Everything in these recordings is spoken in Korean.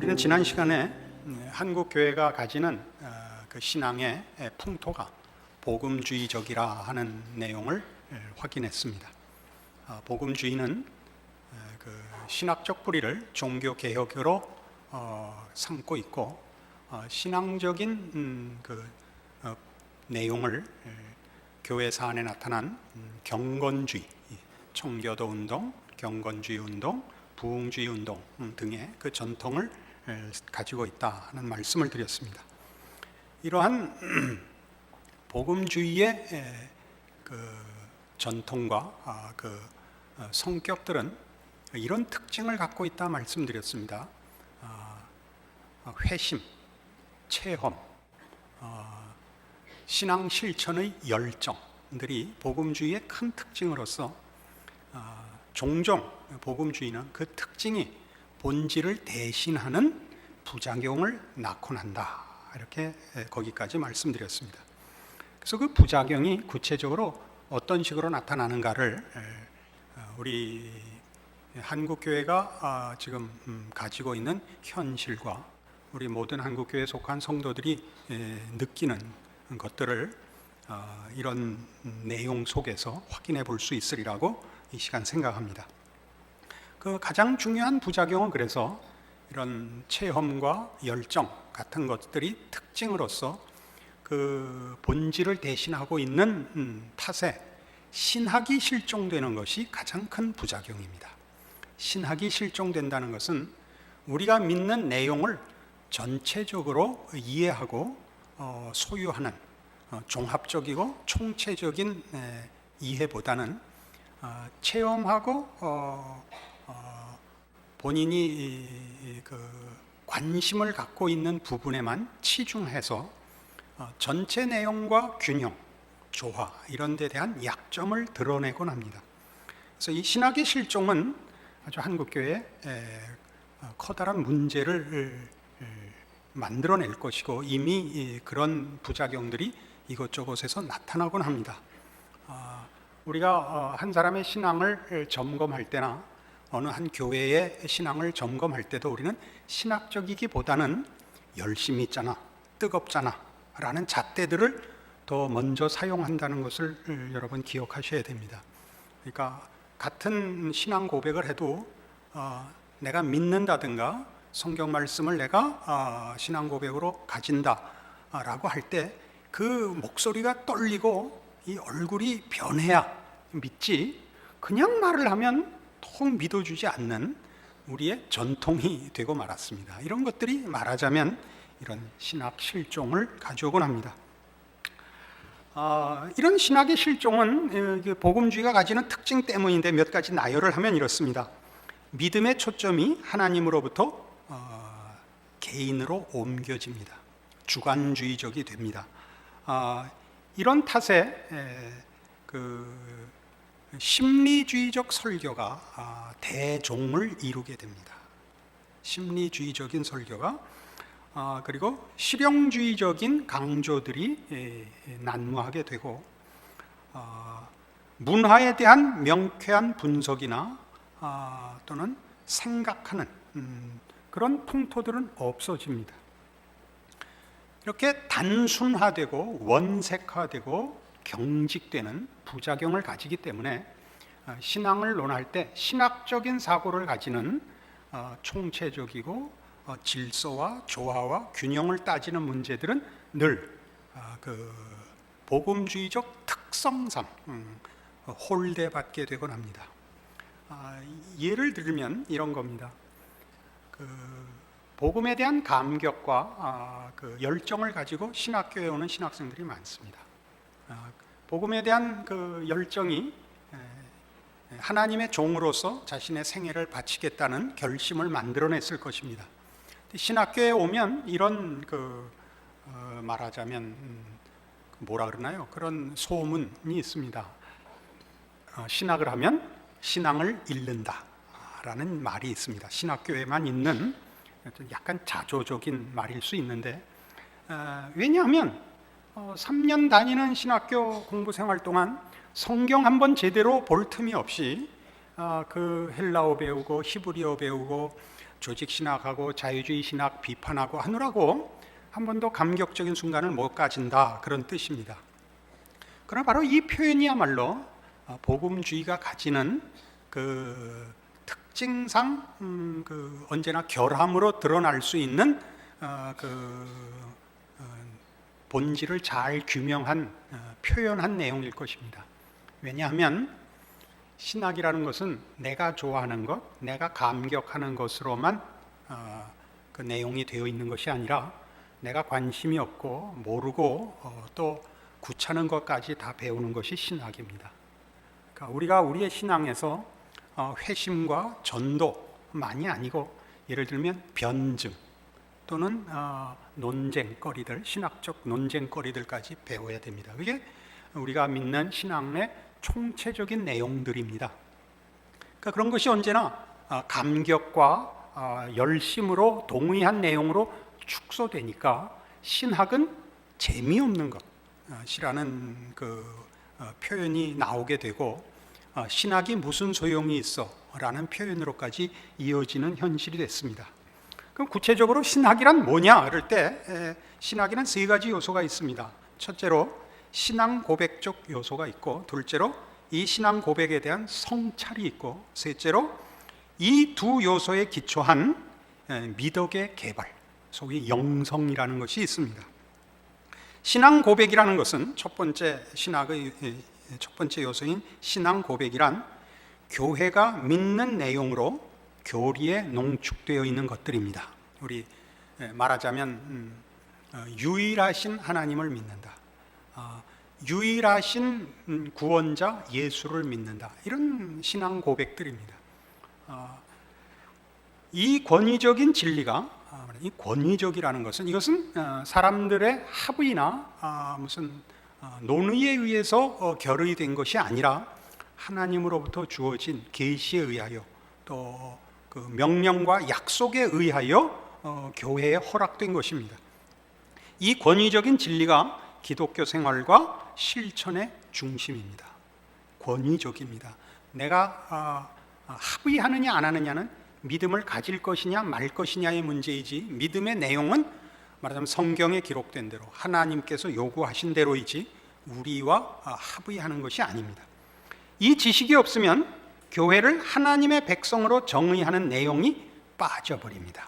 우리는 지난 시간에 한국 교회가 가지는 그 신앙의 풍토가 복음주의적이라 하는 내용을 확인했습니다. 복음주의는 그 신학적 뿌리를 종교 개혁으로 삼고 있고, 신앙적인 내용을 교회사 안에 나타난 경건주의, 청교도 운동, 경건주의 운동, 부흥주의 운동 등의 그 전통을 가지고 있다 하는 말씀을 드렸습니다. 이러한 복음주의의 그 전통과 그 성격들은 이런 특징을 갖고 있다 말씀드렸습니다. 회심, 체험, 신앙 실천의 열정들이 복음주의의 큰 특징으로서 종종 복음주의는 그 특징이 본질을 대신하는 부작용을 낳곤 한다, 이렇게 거기까지 말씀드렸습니다. 그래서 그 부작용이 구체적으로 어떤 식으로 나타나는가를 우리 한국교회가 지금 가지고 있는 현실과 우리 모든 한국교회에 속한 성도들이 느끼는 것들을 이런 내용 속에서 확인해 볼 수 있으리라고 이 시간 생각합니다. 그 가장 중요한 부작용은 그래서 이런 체험과 열정 같은 것들이 특징으로서 그 본질을 대신하고 있는 탓에 신학이 실종되는 것이 가장 큰 부작용입니다. 신학이 실종된다는 것은 우리가 믿는 내용을 전체적으로 이해하고 소유하는 종합적이고 총체적인 이해보다는 체험하고 본인이 그 관심을 갖고 있는 부분에만 치중해서 전체 내용과 균형, 조화 이런 데 대한 약점을 드러내곤 합니다. 그래서 이 신학의 실종은 아주 한국교회에 커다란 문제를 만들어낼 것이고 이미 그런 부작용들이 이곳저곳에서 나타나곤 합니다. 우리가 한 사람의 신앙을 점검할 때나 어느 한 교회의 신앙을 점검할 때도 우리는 신학적이기보다는 열심히 있잖아, 뜨겁잖아 라는 잣대들을 더 먼저 사용한다는 것을 여러분 기억하셔야 됩니다. 그러니까 같은 신앙 고백을 해도 내가 믿는다든가 성경 말씀을 내가 신앙 고백으로 가진다라고 할 때 그 목소리가 떨리고 이 얼굴이 변해야 믿지, 그냥 말을 하면 통 믿어주지 않는 우리의 전통이 되고 말았습니다. 이런 것들이 말하자면 이런 신학 실종을 가져오곤 합니다. 이런 신학의 실종은 복음주의가 가지는 특징 때문인데 몇 가지 나열을 하면 이렇습니다. 믿음의 초점이 하나님으로부터 개인으로 옮겨집니다. 주관주의적이 됩니다. 이런 탓에 그 심리주의적 설교가 대종을 이루게 됩니다. 심리주의적인 설교가 그리고 실용주의적인 강조들이 난무하게 되고 문화에 대한 명쾌한 분석이나 또는 생각하는 그런 풍토들은 없어집니다. 이렇게 단순화되고 원색화되고 경직되는 부작용을 가지기 때문에 신앙을 논할 때 신학적인 사고를 가지는 총체적이고 질서와 조화와 균형을 따지는 문제들은 늘 그 복음주의적 특성상 홀대받게 되곤 합니다. 예를 들면 이런 겁니다. 그 복음에 대한 감격과 그 열정을 가지고 신학교에 오는 신학생들이 많습니다. 복음에 대한 그 열정이 하나님의 종으로서 자신의 생애를 바치겠다는 결심을 만들어냈을 것입니다. 신학교에 오면 이런 말하자면 뭐라 그러나요? 그런 소문이 있습니다. 신학을 하면 신앙을 잃는다라는 말이 있습니다. 신학교에만 있는 약간 자조적인 말일 수 있는데, 왜냐하면 3년 다니는 신학교 공부 생활 동안 성경 한번 제대로 볼 틈이 없이 그 헬라어 배우고 히브리어 배우고 조직 신학하고 자유주의 신학 비판하고 하느라고 한 번도 감격적인 순간을 못 가진다, 그런 뜻입니다. 그러나 바로 이 표현이야말로 복음주의가 가지는 그 특징상 언제나 결함으로 드러날 수 있는 본질을 잘 규명한 표현한 내용일 것입니다. 왜냐하면 신학이라는 것은 내가 좋아하는 것, 내가 감격하는 것으로만 그 내용이 되어 있는 것이 아니라 내가 관심이 없고 모르고 또 구차는 것까지 다 배우는 것이 신학입니다. 그러니까 우리가 우리의 신앙에서 회심과 전도만이 아니고 예를 들면 변증 또는 논쟁거리들, 신학적 논쟁거리들까지 배워야 됩니다. 그게 우리가 믿는 신앙의 총체적인 내용들입니다. 그러니까 그런 것이 언제나 감격과 열심으로 동의한 내용으로 축소되니까 신학은 재미없는 것이라는 표현이 나오게 되고 신학이 무슨 소용이 있어? 라는 표현으로까지 이어지는 현실이 됐습니다. 그럼 구체적으로 신학이란 뭐냐? 그럴 때 신학에는 세 가지 요소가 있습니다. 첫째로 신앙 고백적 요소가 있고, 둘째로 이 신앙 고백에 대한 성찰이 있고, 셋째로 이 두 요소에 기초한 미덕의 개발, 소위 영성이라는 것이 있습니다. 신앙 고백이라는 것은 첫 번째 신학의 첫 번째 요소인 신앙 고백이란 교회가 믿는 내용으로 교리에 농축되어 있는 것들입니다. 우리 말하자면 유일하신 하나님을 믿는다, 유일하신 구원자 예수를 믿는다, 이런 신앙 고백들입니다. 이 권위적인 진리가, 이 권위적이라는 것은 이것은 사람들의 합의나 무슨 논의에 의해서 결의된 것이 아니라 하나님으로부터 주어진 계시에 의하여 또 그 명령과 약속에 의하여 교회에 허락된 것입니다. 이 권위적인 진리가 기독교 생활과 실천의 중심입니다. 권위적입니다. 내가 합의하느냐 안 하느냐는 믿음을 가질 것이냐 말 것이냐의 문제이지, 믿음의 내용은 말하자면 성경에 기록된 대로 하나님께서 요구하신 대로이지 우리와 합의하는 것이 아닙니다. 이 지식이 없으면 교회를 하나님의 백성으로 정의하는 내용이 빠져버립니다.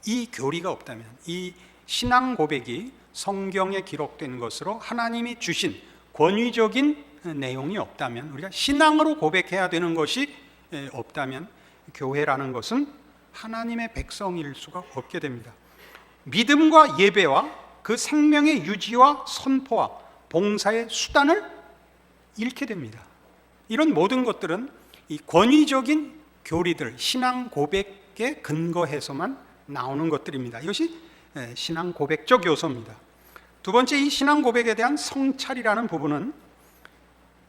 이 교리가 없다면, 이 신앙 고백이 성경에 기록된 것으로 하나님이 주신 권위적인 내용이 없다면, 우리가 신앙으로 고백해야 되는 것이 없다면 교회라는 것은 하나님의 백성일 수가 없게 됩니다. 믿음과 예배와 그 생명의 유지와 선포와 봉사의 수단을 잃게 됩니다. 이런 모든 것들은 이 권위적인 교리들, 신앙 고백에 근거해서만 나오는 것들입니다. 이것이 신앙 고백적 요소입니다. 두 번째, 이 신앙 고백에 대한 성찰이라는 부분은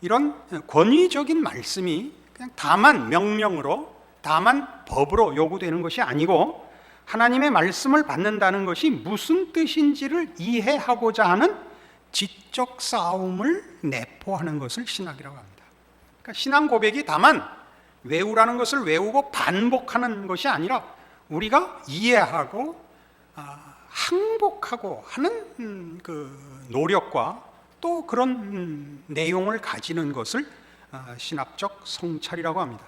이런 권위적인 말씀이 그냥 다만 명령으로, 다만 법으로 요구되는 것이 아니고 하나님의 말씀을 받는다는 것이 무슨 뜻인지를 이해하고자 하는 지적 싸움을 내포하는 것을 신학이라고 합니다. 그러니까 신앙 고백이 다만 외우라는 것을 외우고 반복하는 것이 아니라 우리가 이해하고 항복하고 하는 그 노력과 또 그런 내용을 가지는 것을 신학적 성찰이라고 합니다.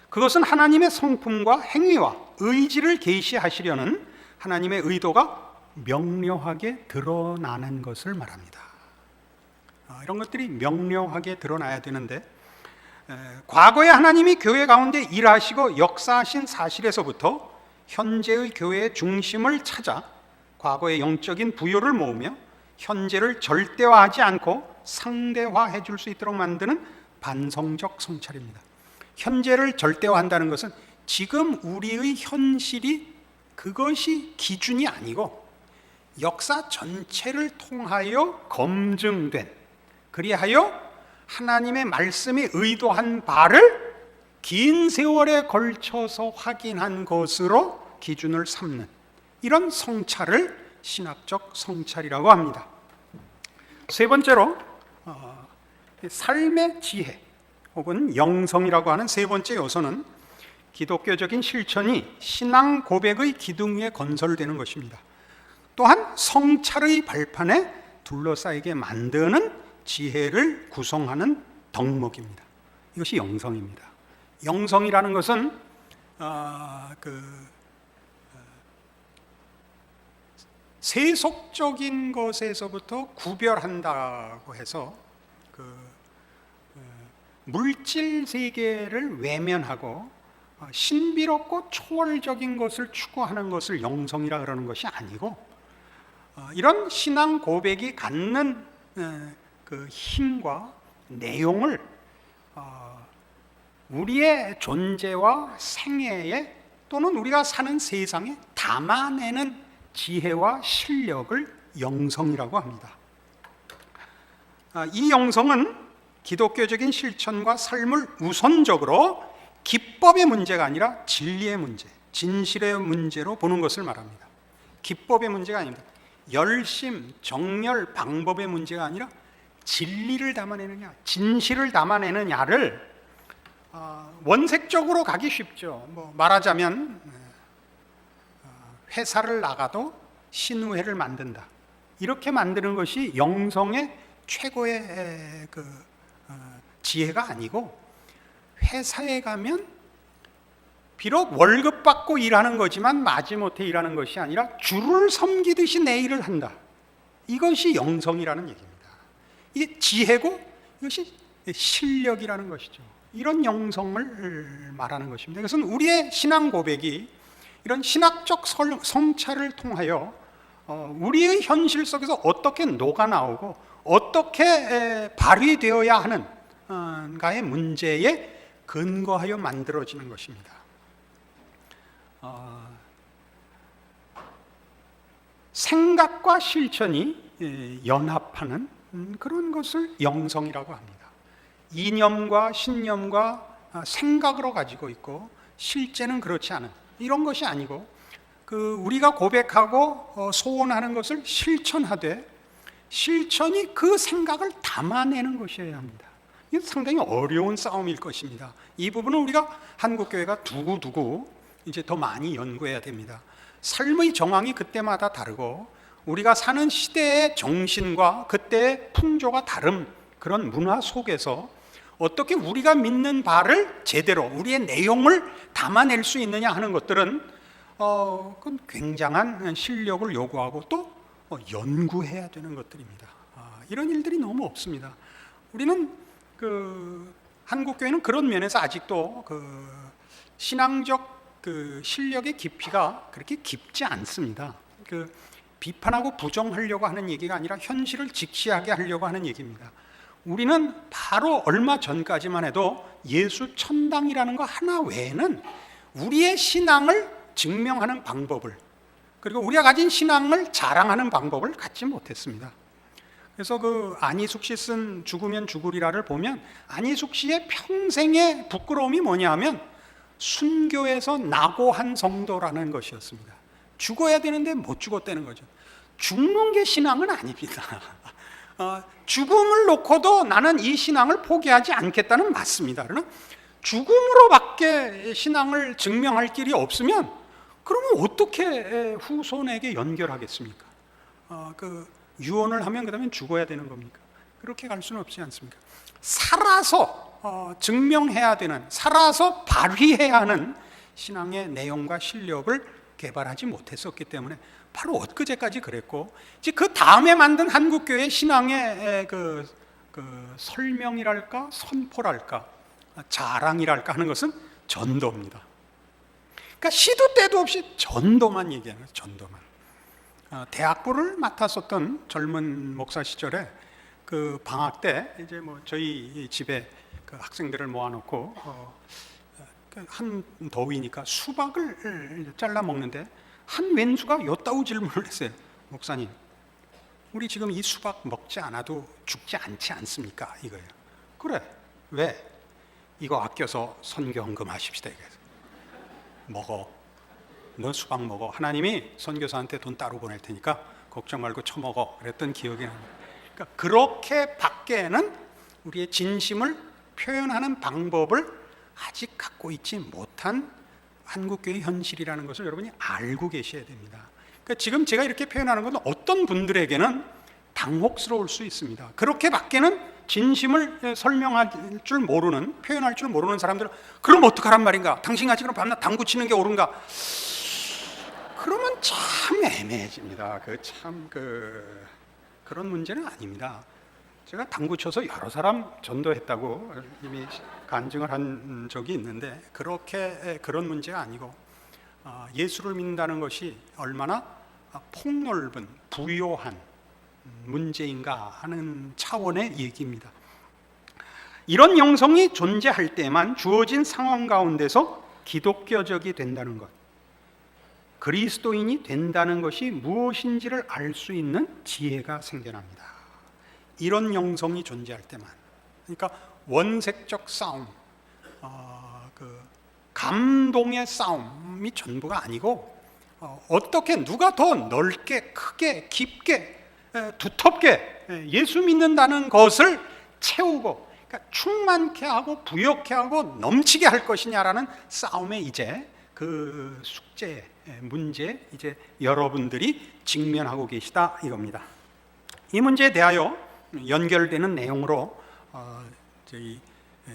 그것은 하나님의 성품과 행위와 의지를 계시하시려는 하나님의 의도가 명료하게 드러나는 것을 말합니다. 이런 것들이 명료하게 드러나야 되는데, 과거에 하나님이 교회 가운데 일하시고 역사하신 사실에서부터 현재의 교회의 중심을 찾아 과거의 영적인 부요를 모으며 현재를 절대화하지 않고 상대화해 줄 수 있도록 만드는 반성적 성찰입니다. 현재를 절대화한다는 것은 지금 우리의 현실이 그것이 기준이 아니고 역사 전체를 통하여 검증된, 그리하여 하나님의 말씀이 의도한 바를 긴 세월에 걸쳐서 확인한 것으로 기준을 삼는 이런 성찰을 신학적 성찰이라고 합니다. 세 번째로 삶의 지혜 혹은 영성이라고 하는 세 번째 요소는 기독교적인 실천이 신앙 고백의 기둥 위에 건설되는 것입니다. 또한 성찰의 발판에 둘러싸이게 만드는 지혜를 구성하는 덕목입니다. 이것이 영성입니다. 영성이라는 것은 세속적인 것에서부터 구별한다고 해서 물질 세계를 외면하고 신비롭고 초월적인 것을 추구하는 것을 영성이라 그러는 것이 아니고, 이런 신앙 고백이 갖는 그 힘과 내용을 우리의 존재와 생애에 또는 우리가 사는 세상에 담아내는 지혜와 실력을 영성이라고 합니다. 이 영성은 기독교적인 실천과 삶을 우선적으로 기법의 문제가 아니라 진리의 문제, 진실의 문제로 보는 것을 말합니다. 기법의 문제가 아닙니다. 열심, 정열, 방법의 문제가 아니라 진리를 담아내느냐, 진실을 담아내느냐를 원색적으로 가기 쉽죠. 말하자면 회사를 나가도 신우회를 만든다, 이렇게 만드는 것이 영성의 최고의 지혜가 아니고, 회사에 가면 비록 월급 받고 일하는 거지만 마지못해 일하는 것이 아니라 주를 섬기듯이 내 일을 한다, 이것이 영성이라는 얘기입니다. 이게 지혜고 이것이 실력이라는 것이죠. 이런 영성을 말하는 것입니다. 이것은 우리의 신앙 고백이 이런 신학적 성찰을 통하여 우리의 현실 속에서 어떻게 녹아나오고 어떻게 발휘되어야 하는가의 문제에 근거하여 만들어지는 것입니다. 생각과 실천이 연합하는 그런 것을 영성이라고 합니다. 이념과 신념과 생각으로 가지고 있고 실제는 그렇지 않은 이런 것이 아니고, 우리가 고백하고 소원하는 것을 실천하되 실천이 그 생각을 담아내는 것이어야 합니다. 이게 상당히 어려운 싸움일 것입니다. 이 부분은 우리가 한국교회가 두고두고 이제 더 많이 연구해야 됩니다. 삶의 정황이 그때마다 다르고 우리가 사는 시대의 정신과 그때의 풍조가 다른 그런 문화 속에서 어떻게 우리가 믿는 바를 제대로 우리의 내용을 담아낼 수 있느냐 하는 것들은 그건 굉장한 실력을 요구하고 또 연구해야 되는 것들입니다. 이런 일들이 너무 없습니다. 우리는 한국교회는 그런 면에서 아직도 신앙적 실력의 깊이가 그렇게 깊지 않습니다. 비판하고 부정하려고 하는 얘기가 아니라 현실을 직시하게 하려고 하는 얘기입니다. 우리는 바로 얼마 전까지만 해도 예수 천당이라는 거 하나 외에는 우리의 신앙을 증명하는 방법을, 그리고 우리가 가진 신앙을 자랑하는 방법을 갖지 못했습니다. 그래서 안희숙 씨 쓴 죽으면 죽으리라를 보면 안희숙 씨의 평생의 부끄러움이 뭐냐 하면 순교에서 낙오한 성도라는 것이었습니다. 죽어야 되는데 못 죽었다는 거죠. 죽는 게 신앙은 아닙니다. 죽음을 놓고도 나는 이 신앙을 포기하지 않겠다는 맞습니다. 그러나 죽음으로밖에 신앙을 증명할 길이 없으면 그러면 어떻게 후손에게 연결하겠습니까? 유언을 하면 그다음에 죽어야 되는 겁니까? 그렇게 갈 수는 없지 않습니까? 살아서 증명해야 되는, 살아서 발휘해야 하는 신앙의 내용과 실력을 개발하지 못했었기 때문에 바로 엊그제까지 그랬고, 그 다음에 만든 한국교회 신앙의 설명이랄까 선포랄까 자랑이랄까 하는 것은 전도입니다. 그러니까 시도 때도 없이 전도만 얘기하는 거예요. 전도만. 대학부를 맡았었던 젊은 목사 시절에 방학 때 이제 저희 집에 학생들을 모아놓고 한 더위니까 수박을 잘라 먹는데 한 왼수가 요따우 질문을 했어요. 목사님, 우리 지금 이 수박 먹지 않아도 죽지 않지 않습니까? 이거예요. 그래. 왜? 이거 아껴서 선교헌금 하십시다. 이거예요. 먹어. 너 수박 먹어. 하나님이 선교사한테 돈 따로 보낼 테니까 걱정 말고 처먹어. 그랬던 기억이 납니다. 그러니까 그렇게 밖에는 우리의 진심을 표현하는 방법을 아직 갖고 있지 못한 한국교회 현실이라는 것을 여러분이 알고 계셔야 됩니다. 그러니까 지금 제가 이렇게 표현하는 것은 어떤 분들에게는 당혹스러울 수 있습니다. 그렇게밖에는 진심을 설명할 줄 모르는, 표현할 줄 모르는 사람들은 그럼 어떡하란 말인가? 당신같이 그럼 밤낮 당구 치는 게 옳은가? 그러면 참 애매해집니다. 그런 문제는 아닙니다. 제가 당구 쳐서 여러 사람 전도했다고 이미 간증을 한 적이 있는데 그런 문제가 아니고 예수를 믿는다는 것이 얼마나 폭넓은 부요한 문제인가 하는 차원의 얘기입니다. 이런 영성이 존재할 때만 주어진 상황 가운데서 기독교적이 된다는 것, 그리스도인이 된다는 것이 무엇인지를 알 수 있는 지혜가 생겨납니다. 이런 영성이 존재할 때만. 그러니까 원색적 싸움, 감동의 싸움이 전부가 아니고 어떻게 누가 더 넓게, 크게, 깊게, 두텁게 예수 믿는다는 것을 채우고, 그러니까 충만케 하고 부욕케 하고 넘치게 할 것이냐라는 싸움에 이제 그 숙제, 문제 이제 여러분들이 직면하고 계시다 이겁니다. 이 문제에 대하여 연결되는 내용으로 저희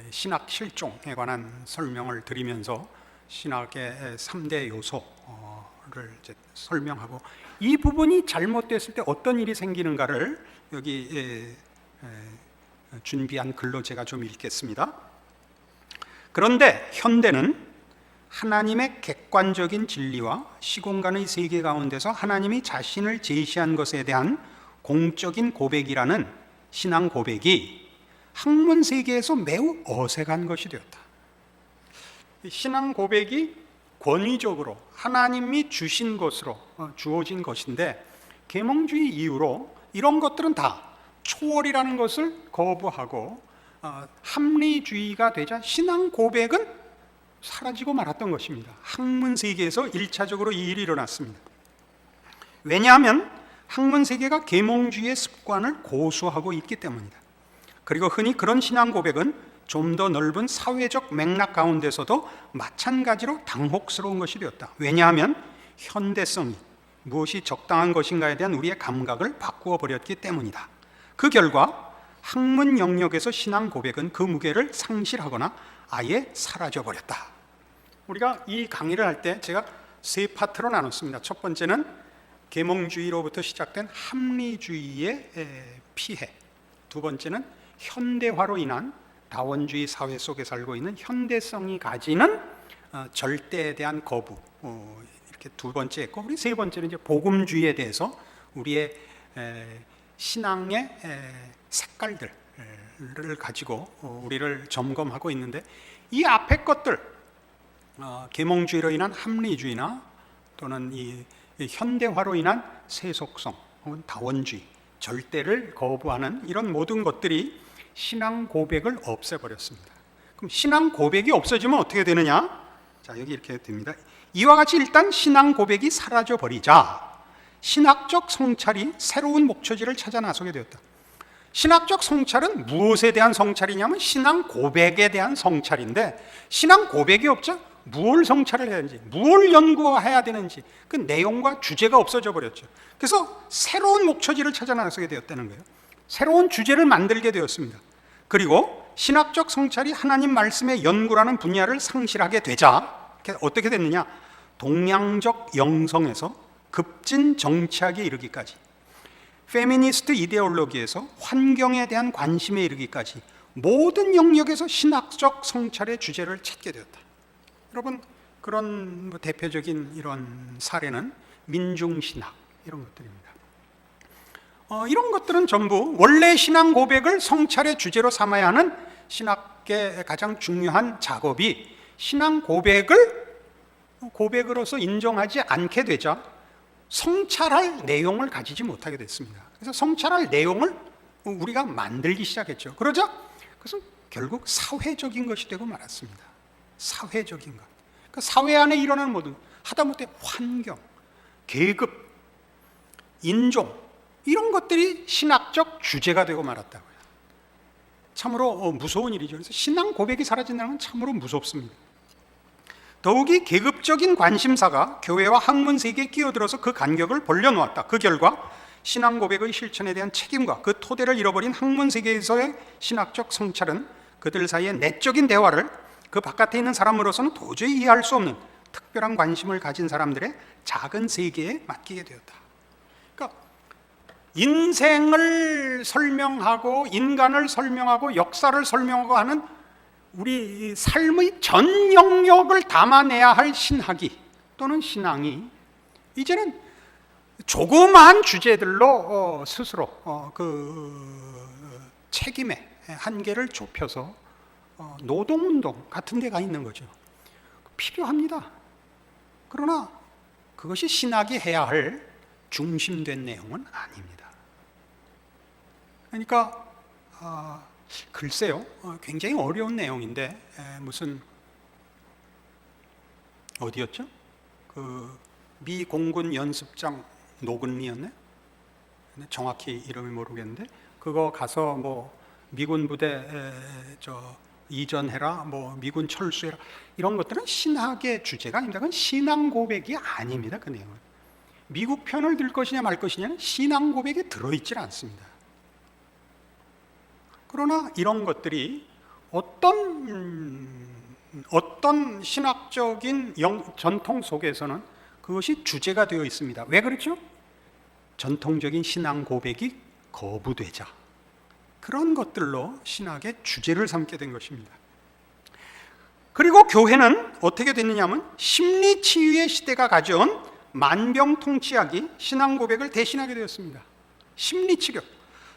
신학 실종에 관한 설명을 드리면서 신학의 3대 요소를 이제 설명하고, 이 부분이 잘못됐을 때 어떤 일이 생기는가를 여기 준비한 글로 제가 좀 읽겠습니다. 그런데 현대는 하나님의 객관적인 진리와 시공간의 세계 가운데서 하나님이 자신을 제시한 것에 대한 공적인 고백이라는 신앙 고백이 학문 세계에서 매우 어색한 것이 되었다. 신앙 고백이 권위적으로 하나님이 주신 것으로 주어진 것인데, 계몽주의 이후로 이런 것들은 다 초월이라는 것을 거부하고 합리주의가 되자 신앙 고백은 사라지고 말았던 것입니다. 학문 세계에서 1차적으로 이 일이 일어났습니다. 왜냐하면 학문 세계가 계몽주의의 습관을 고수하고 있기 때문이다. 그리고 흔히 그런 신앙 고백은 좀 더 넓은 사회적 맥락 가운데서도 마찬가지로 당혹스러운 것이 되었다. 왜냐하면 현대성이 무엇이 적당한 것인가에 대한 우리의 감각을 바꾸어 버렸기 때문이다. 그 결과 학문 영역에서 신앙 고백은 그 무게를 상실하거나 아예 사라져 버렸다. 우리가 이 강의를 할 때 제가 세 파트로 나눴습니다. 첫 번째는 계몽주의로부터 시작된 합리주의의 피해, 두 번째는 현대화로 인한 다원주의 사회 속에 살고 있는 현대성이 가지는 절대에 대한 거부, 이렇게 두 번째 했고, 우리 세 번째는 이제 복음주의에 대해서 우리의 신앙의 색깔들을 가지고 우리를 점검하고 있는데, 이 앞에 것들, 계몽주의로 인한 합리주의나 또는 이 현대화로 인한 세속성 혹은 다원주의, 절대를 거부하는 이런 모든 것들이 신앙 고백을 없애버렸습니다. 그럼 신앙 고백이 없어지면 어떻게 되느냐? 자, 여기 이렇게 됩니다. 이와 같이 일단 신앙 고백이 사라져 버리자 신학적 성찰이 새로운 목표지를 찾아 나서게 되었다. 신학적 성찰은 무엇에 대한 성찰이냐면 신앙 고백에 대한 성찰인데, 신앙 고백이 없자 무엇을 성찰을 해야 되는지, 무엇을 연구해야 되는지 그 내용과 주제가 없어져 버렸죠. 그래서 새로운 목표지를 찾아 나서게 되었다는 거예요. 새로운 주제를 만들게 되었습니다. 그리고 신학적 성찰이 하나님 말씀의 연구라는 분야를 상실하게 되자 어떻게 됐느냐? 동양적 영성에서 급진 정치학에 이르기까지, 페미니스트 이데올로기에서 환경에 대한 관심에 이르기까지 모든 영역에서 신학적 성찰의 주제를 찾게 되었다. 여러분, 그런 대표적인 이런 사례는 민중신학 이런 것들입니다. 이런 것들은 전부 원래 신앙 고백을 성찰의 주제로 삼아야 하는 신학의 가장 중요한 작업이 신앙 고백으로서 인정하지 않게 되자 성찰할 내용을 가지지 못하게 됐습니다. 그래서 성찰할 내용을 우리가 만들기 시작했죠. 그러자 그것은 결국 사회적인 것이 되고 말았습니다. 사회적인 것. 그러니까 사회 안에 일어나는 모든, 하다못해 환경, 계급, 인종, 이런 것들이 신학적 주제가 되고 말았다고요. 참으로 무서운 일이죠. 그래서 신앙 고백이 사라진다는 건 참으로 무섭습니다. 더욱이 계급적인 관심사가 교회와 학문 세계에 끼어들어서 그 간격을 벌려놓았다. 그 결과 신앙 고백의 실천에 대한 책임과 그 토대를 잃어버린 학문 세계에서의 신학적 성찰은 그들 사이의 내적인 대화를 그 바깥에 있는 사람으로서는 도저히 이해할 수 없는 특별한 관심을 가진 사람들의 작은 세계에 맡기게 되었다. 그러니까 인생을 설명하고 인간을 설명하고 역사를 설명하고 하는 우리 삶의 전 영역을 담아내야 할 신학이 또는 신앙이 이제는 조그마한 주제들로 스스로 그 책임의 한계를 좁혀서 노동운동 같은 데가 있는 거죠. 필요합니다. 그러나 그것이 신학이 해야 할 중심된 내용은 아닙니다. 그러니까 글쎄요, 굉장히 어려운 내용인데 무슨 어디였죠? 그 미 공군 연습장 노근리였네? 정확히 이름이 모르겠는데 그거 가서 뭐 미군 부대 이전해라, 뭐 미군 철수해라 이런 것들은 신학의 주제가 아닙니다. 그건 신앙 고백이 아닙니다. 그 내용은 미국 편을 들 것이냐 말 것이냐는 신앙 고백에 들어있질 않습니다. 그러나 이런 것들이 어떤 신학적인 전통 속에서는 그것이 주제가 되어 있습니다. 왜 그렇죠? 전통적인 신앙 고백이 거부되자 그런 것들로 신학의 주제를 삼게 된 것입니다. 그리고 교회는 어떻게 됐느냐면 심리치유의 시대가 가져온 만병통치약이 신앙 고백을 대신하게 되었습니다. 심리치료,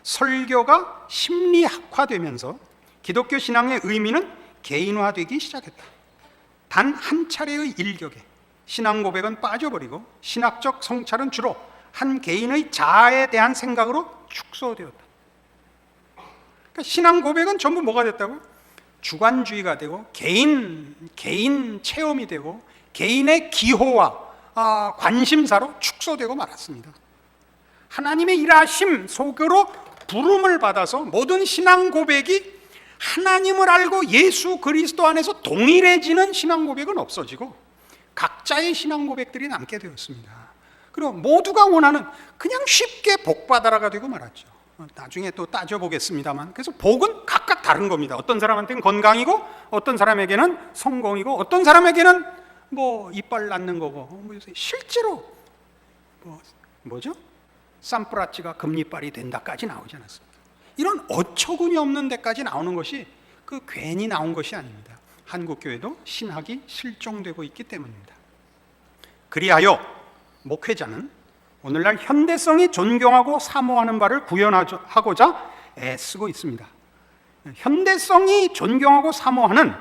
설교가 심리학화되면서 기독교 신앙의 의미는 개인화되기 시작했다. 단 한 차례의 일격에 신앙 고백은 빠져버리고 신학적 성찰은 주로 한 개인의 자아에 대한 생각으로 축소되었다. 그러니까 신앙 고백은 전부 뭐가 됐다고? 주관주의가 되고 개인 체험이 되고 개인의 기호와 관심사로 축소되고 말았습니다. 하나님의 일하심 속으로 부름을 받아서 모든 신앙 고백이 하나님을 알고 예수 그리스도 안에서 동일해지는 신앙 고백은 없어지고 각자의 신앙 고백들이 남게 되었습니다. 그리고 모두가 원하는 그냥 쉽게 복받아라가 되고 말았죠. 나중에 또 따져보겠습니다만 그래서 복은 각각 다른 겁니다. 어떤 사람한테는 건강이고 어떤 사람에게는 성공이고 어떤 사람에게는 뭐 이빨 낳는 거고 실제로 뭐죠? 산프라치가 금리빨이 된다까지 나오지 않았습니다. 이런 어처구니 없는 데까지 나오는 것이 그 괜히 나온 것이 아닙니다. 한국교회도 신학이 실종되고 있기 때문입니다. 그리하여 목회자는 오늘날 현대성이 존경하고 사모하는 바를 구현하고자 애쓰고 있습니다. 현대성이 존경하고 사모하는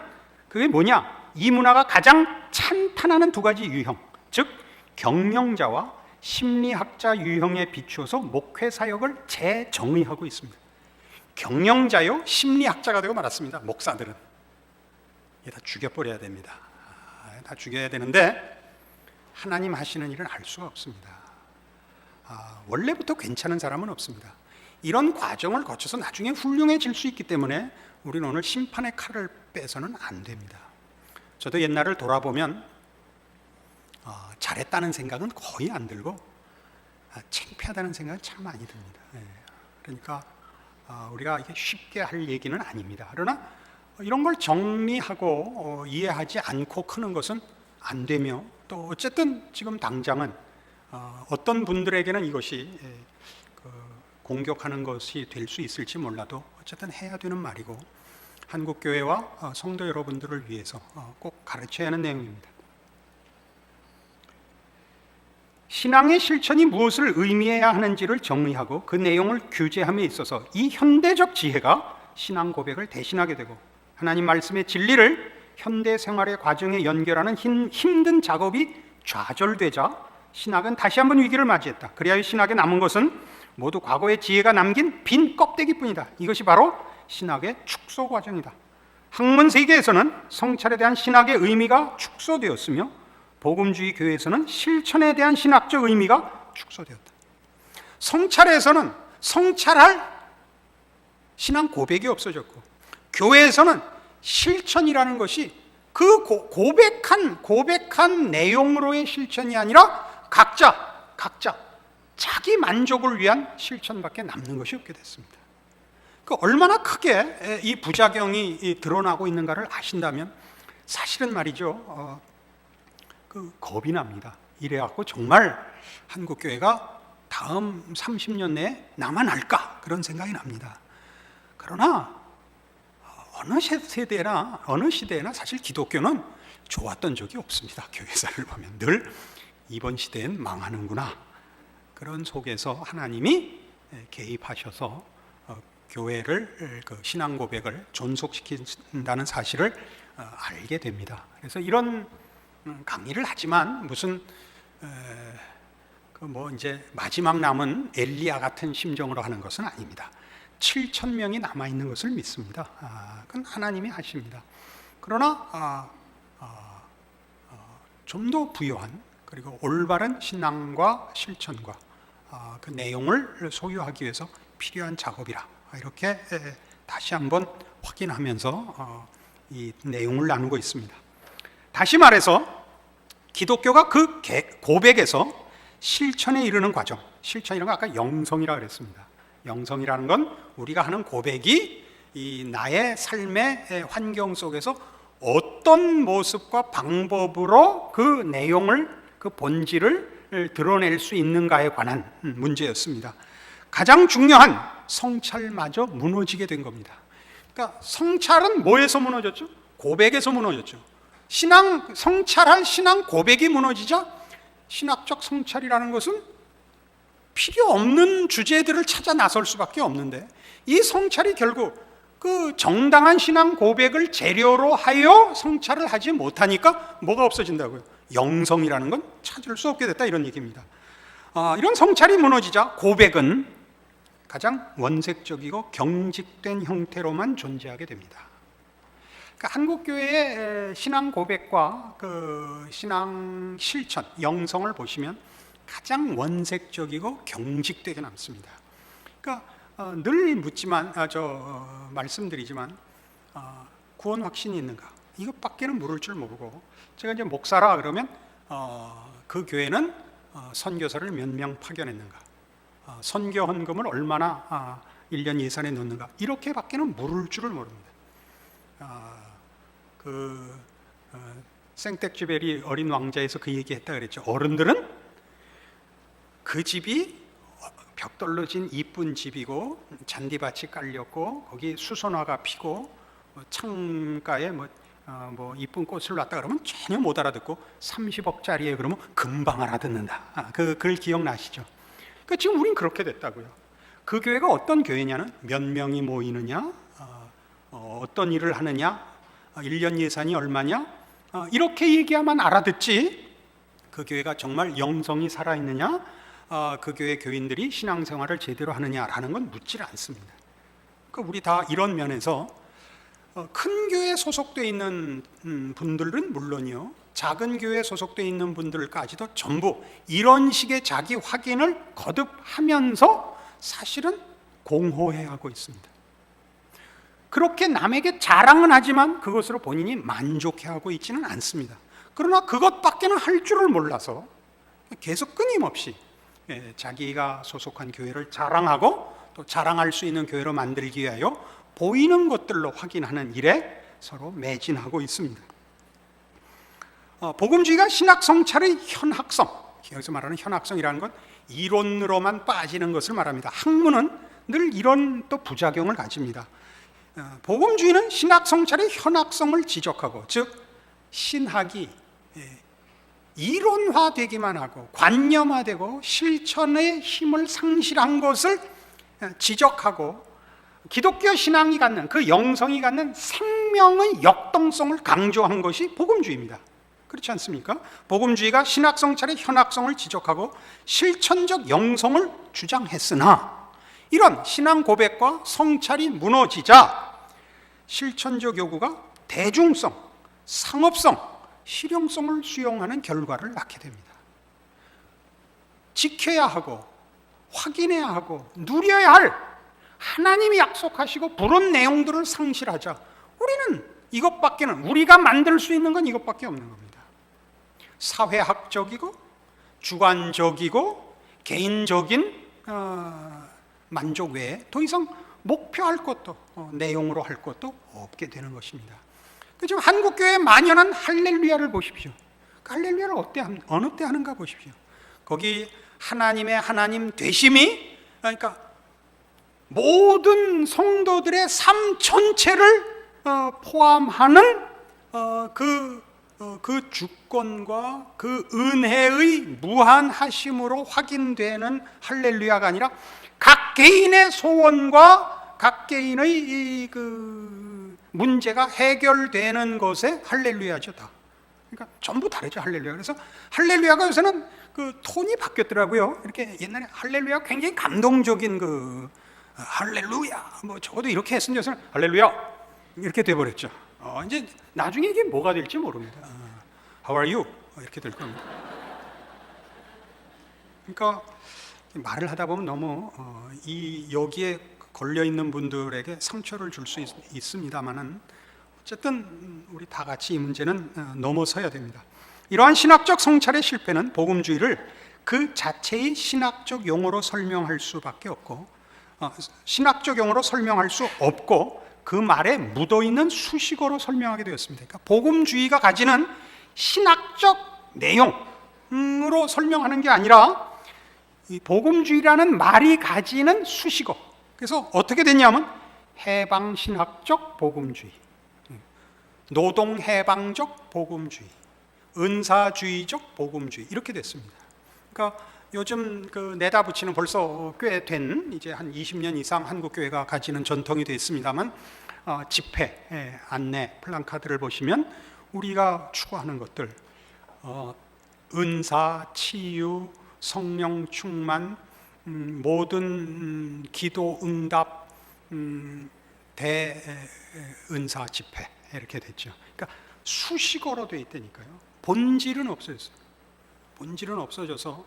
그게 뭐냐? 이 문화가 가장 찬탄하는 두 가지 유형, 즉 경영자와 심리학자 유형에 비추어서 목회 사역을 재정의하고 있습니다. 경영자요, 심리학자가 되고 말았습니다. 목사들은 다 죽여버려야 됩니다. 다 죽여야 되는데 하나님 하시는 일은 알 수가 없습니다. 원래부터 괜찮은 사람은 없습니다. 이런 과정을 거쳐서 나중에 훌륭해질 수 있기 때문에 우리는 오늘 심판의 칼을 빼서는 안 됩니다. 저도 옛날을 돌아보면 잘했다는 생각은 거의 안 들고 창피하다는 생각은 참 많이 듭니다. 그러니까 우리가 이게 쉽게 할 얘기는 아닙니다. 그러나 이런 걸 정리하고 이해하지 않고 크는 것은 안 되며 또 어쨌든 지금 당장은 어떤 분들에게는 이것이 공격하는 것이 될 수 있을지 몰라도 어쨌든 해야 되는 말이고 한국교회와 성도 여러분들을 위해서 꼭 가르쳐야 하는 내용입니다. 신앙의 실천이 무엇을 의미해야 하는지를 정의하고 그 내용을 규제함에 있어서 이 현대적 지혜가 신앙 고백을 대신하게 되고 하나님 말씀의 진리를 현대 생활의 과정에 연결하는 힘든 작업이 좌절되자 신학은 다시 한번 위기를 맞이했다. 그리하여 신학에 남은 것은 모두 과거의 지혜가 남긴 빈 껍데기뿐이다. 이것이 바로 신학의 축소 과정이다. 학문 세계에서는 성찰에 대한 신학의 의미가 축소되었으며 복음주의 교회에서는 실천에 대한 신학적 의미가 축소되었다. 성찰에서는 성찰할 신앙 고백이 없어졌고 교회에서는 실천이라는 것이 그 고백한 내용으로의 실천이 아니라 각자 자기 만족을 위한 실천밖에 남는 것이 없게 됐습니다. 그 얼마나 크게 이 부작용이 드러나고 있는가를 아신다면 사실은 말이죠, 그 겁이 납니다. 이래갖고 정말 한국 교회가 다음 30년 내에 남아날까 그런 생각이 납니다. 그러나 어느 세대나 어느 시대나 사실 기독교는 좋았던 적이 없습니다. 교회사를 보면 늘 이번 시대엔 망하는구나, 그런 속에서 하나님이 개입하셔서 교회를, 그 신앙 고백을 존속시킨다는 사실을 알게 됩니다. 그래서 이런 강의를 하지만 무슨 이제 마지막 남은 엘리야 같은 심정으로 하는 것은 아닙니다. 7천 명이 남아 있는 것을 믿습니다. 그건 하나님이 하십니다. 그러나 좀 더 부요한 그리고 올바른 신앙과 실천과 그 내용을 소유하기 위해서 필요한 작업이라, 이렇게 다시 한번 확인하면서 이 내용을 나누고 있습니다. 다시 말해서 기독교가 그 고백에서 실천에 이르는 과정, 실천이라는 건 아까 영성이라고 그랬습니다. 영성이라는 건 우리가 하는 고백이 이 나의 삶의 환경 속에서 어떤 모습과 방법으로 그 내용을, 그 본질을 드러낼 수 있는가에 관한 문제였습니다. 가장 중요한 성찰마저 무너지게 된 겁니다. 그러니까 성찰은 뭐에서 무너졌죠? 고백에서 무너졌죠. 성찰할 신앙 고백이 무너지자 신학적 성찰이라는 것은 필요 없는 주제들을 찾아 나설 수밖에 없는데, 이 성찰이 결국 그 정당한 신앙 고백을 재료로 하여 성찰을 하지 못하니까 뭐가 없어진다고요? 영성이라는 건 찾을 수 없게 됐다, 이런 얘기입니다. 이런 성찰이 무너지자 고백은 가장 원색적이고 경직된 형태로만 존재하게 됩니다. 그러니까 한국교회의 신앙 고백과 그 신앙 실천, 영성을 보시면 가장 원색적이고 경직되게 남습니다. 그러니까 늘 묻지만, 말씀드리지만, 구원 확신이 있는가? 이것밖에는 물을 줄 모르고, 제가 이제 목사라 그러면 그 교회는 선교사를 몇 명 파견했는가? 선교 헌금을 얼마나 1년 예산에 넣는가? 이렇게밖에는 물을 줄을 모릅니다. 생텍쥐베리 어린 왕자에서 그 얘기했다 그랬죠. 어른들은 그 집이 벽돌로 진 이쁜 집이고 잔디밭이 깔렸고 거기 수선화가 피고 창가에 이쁜 꽃을 놨다 그러면 전혀 못 알아듣고 30억짜리에 그러면 금방 알아듣는다. 그 글 기억나시죠? 그러니까 지금 우린 그렇게 됐다고요. 그 교회가 어떤 교회냐는 몇 명이 모이느냐, 어떤 일을 하느냐, 1년 예산이 얼마냐, 이렇게 얘기하면 알아듣지, 그 교회가 정말 영성이 살아있느냐, 그 교회 교인들이 신앙생활을 제대로 하느냐라는 건 묻질 않습니다. 그러니까 우리 다 이런 면에서 큰 교회에 소속되어 있는 분들은 물론이요, 작은 교회에 소속되어 있는 분들까지도 전부 이런 식의 자기 확인을 거듭하면서 사실은 공허해하고 있습니다. 그렇게 남에게 자랑은 하지만 그것으로 본인이 만족해하고 있지는 않습니다. 그러나 그것밖에는 할 줄을 몰라서 계속 끊임없이 자기가 소속한 교회를 자랑하고 또 자랑할 수 있는 교회로 만들기 위하여 보이는 것들로 확인하는 일에 서로 매진하고 있습니다. 복음주의가 신학 성찰의 현학성, 여기서 말하는 현학성이라는 건 이론으로만 빠지는 것을 말합니다. 학문은 늘 이런 또 부작용을 가집니다. 복음주의는 신학 성찰의 현학성을 지적하고, 즉 신학이 이론화되기만 하고 관념화되고 실천의 힘을 상실한 것을 지적하고, 기독교 신앙이 갖는 그 영성이 갖는 생명의 역동성을 강조한 것이 복음주의입니다. 그렇지 않습니까? 복음주의가 신학 성찰의 현학성을 지적하고 실천적 영성을 주장했으나, 이런 신앙 고백과 성찰이 무너지자 실천적 요구가 대중성, 상업성, 실용성을 수용하는 결과를 낳게 됩니다. 지켜야 하고 확인해야 하고 누려야 할 하나님이 약속하시고 부른 내용들을 상실하자 우리는 이것밖에는, 우리가 만들 수 있는 건 이것밖에 없는 겁니다. 사회학적이고 주관적이고 개인적인 만족 외에 더 이상 목표할 것도 내용으로 할 것도 없게 되는 것입니다. 지금 한국교회에 만연한 할렐루야를 보십시오. 그 할렐루야를 어느 때 하는가 보십시오. 거기 하나님의 하나님 되심이, 그러니까 모든 성도들의 삶 전체를 포함하는 그 주권과 그 은혜의 무한하심으로 확인되는 할렐루야가 아니라 각 개인의 소원과 각 개인의 그 문제가 해결되는 것에 할렐루야죠. 다. 그러니까 전부 다르죠, 할렐루야. 그래서 할렐루야가 요새는 그 톤이 바뀌었더라고요. 이렇게 옛날에 할렐루야가 굉장히 감동적인 그 할렐루야, 뭐 적어도 이렇게 했으면 요새는 할렐루야 이렇게 돼버렸죠. 이제 나중에 이게 뭐가 될지 모릅니다. How are you? 이렇게 될 겁니다. 그러니까 말을 하다 보면 너무 여기에 걸려 있는 분들에게 상처를 줄 수 있습니다만은 어쨌든 우리 다 같이 이 문제는 넘어서야 됩니다. 이러한 신학적 성찰의 실패는 복음주의를 그 자체의 신학적 용어로 설명할 수밖에 없고, 신학적 용어로 설명할 수 없고 그 말에 묻어있는 수식어로 설명하게 되었습니다. 그러니까 복음주의가 가지는 신학적 내용으로 설명하는 게 아니라 이 복음주의라는 말이 가지는 수식어. 그래서 어떻게 됐냐면 해방신학적 복음주의, 노동해방적 복음주의, 은사주의적 복음주의 이렇게 됐습니다. 그러니까 요즘 그 내다 붙이는 벌써 꽤 된 이제 한 20년 이상 한국교회가 가지는 전통이 되어 있습니다만 집회, 안내, 플랜카드를 보시면 우리가 추구하는 것들 은사, 치유, 성령 충만, 모든 기도 응답, 대은사 집회 이렇게 됐죠. 그러니까 수식어로 되어 있다니까요. 본질은 없어졌어요. 본질은 없어져서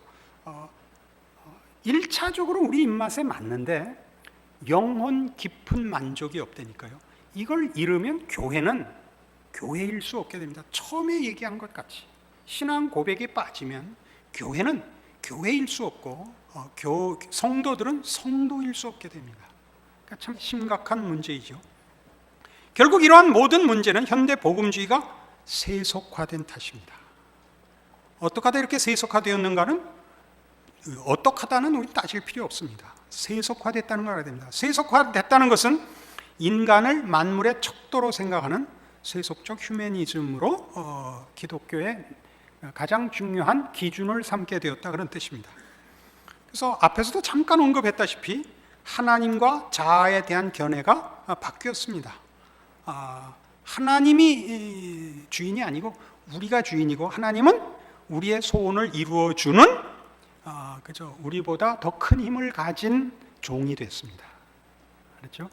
1차적으로 우리 입맛에 맞는데 영혼 깊은 만족이 없다니까요. 이걸 잃으면 교회는 교회일 수 없게 됩니다. 처음에 얘기한 것 같이 신앙 고백이 빠지면 교회는 교회일 수 없고 성도들은 성도일 수 없게 됩니다. 그러니까 참 심각한 문제이죠. 결국 이러한 모든 문제는 현대 복음주의가 세속화된 탓입니다. 어떻게 하다 이렇게 세속화되었는가는 어떻게 하다는 우리 따질 필요 없습니다. 세속화됐다는 걸 알아야 됩니다. 세속화됐다는 것은 인간을 만물의 척도로 생각하는 세속적 휴머니즘으로 기독교의 가장 중요한 기준을 삼게 되었다 그런 뜻입니다. 그래서 앞에서도 잠깐 언급했다시피 하나님과 자아에 대한 견해가 바뀌었습니다. 하나님이 주인이 아니고 우리가 주인이고 하나님은 우리의 소원을 이루어주는 그죠? 우리보다 더 큰 힘을 가진 종이 됐습니다. 그렇죠?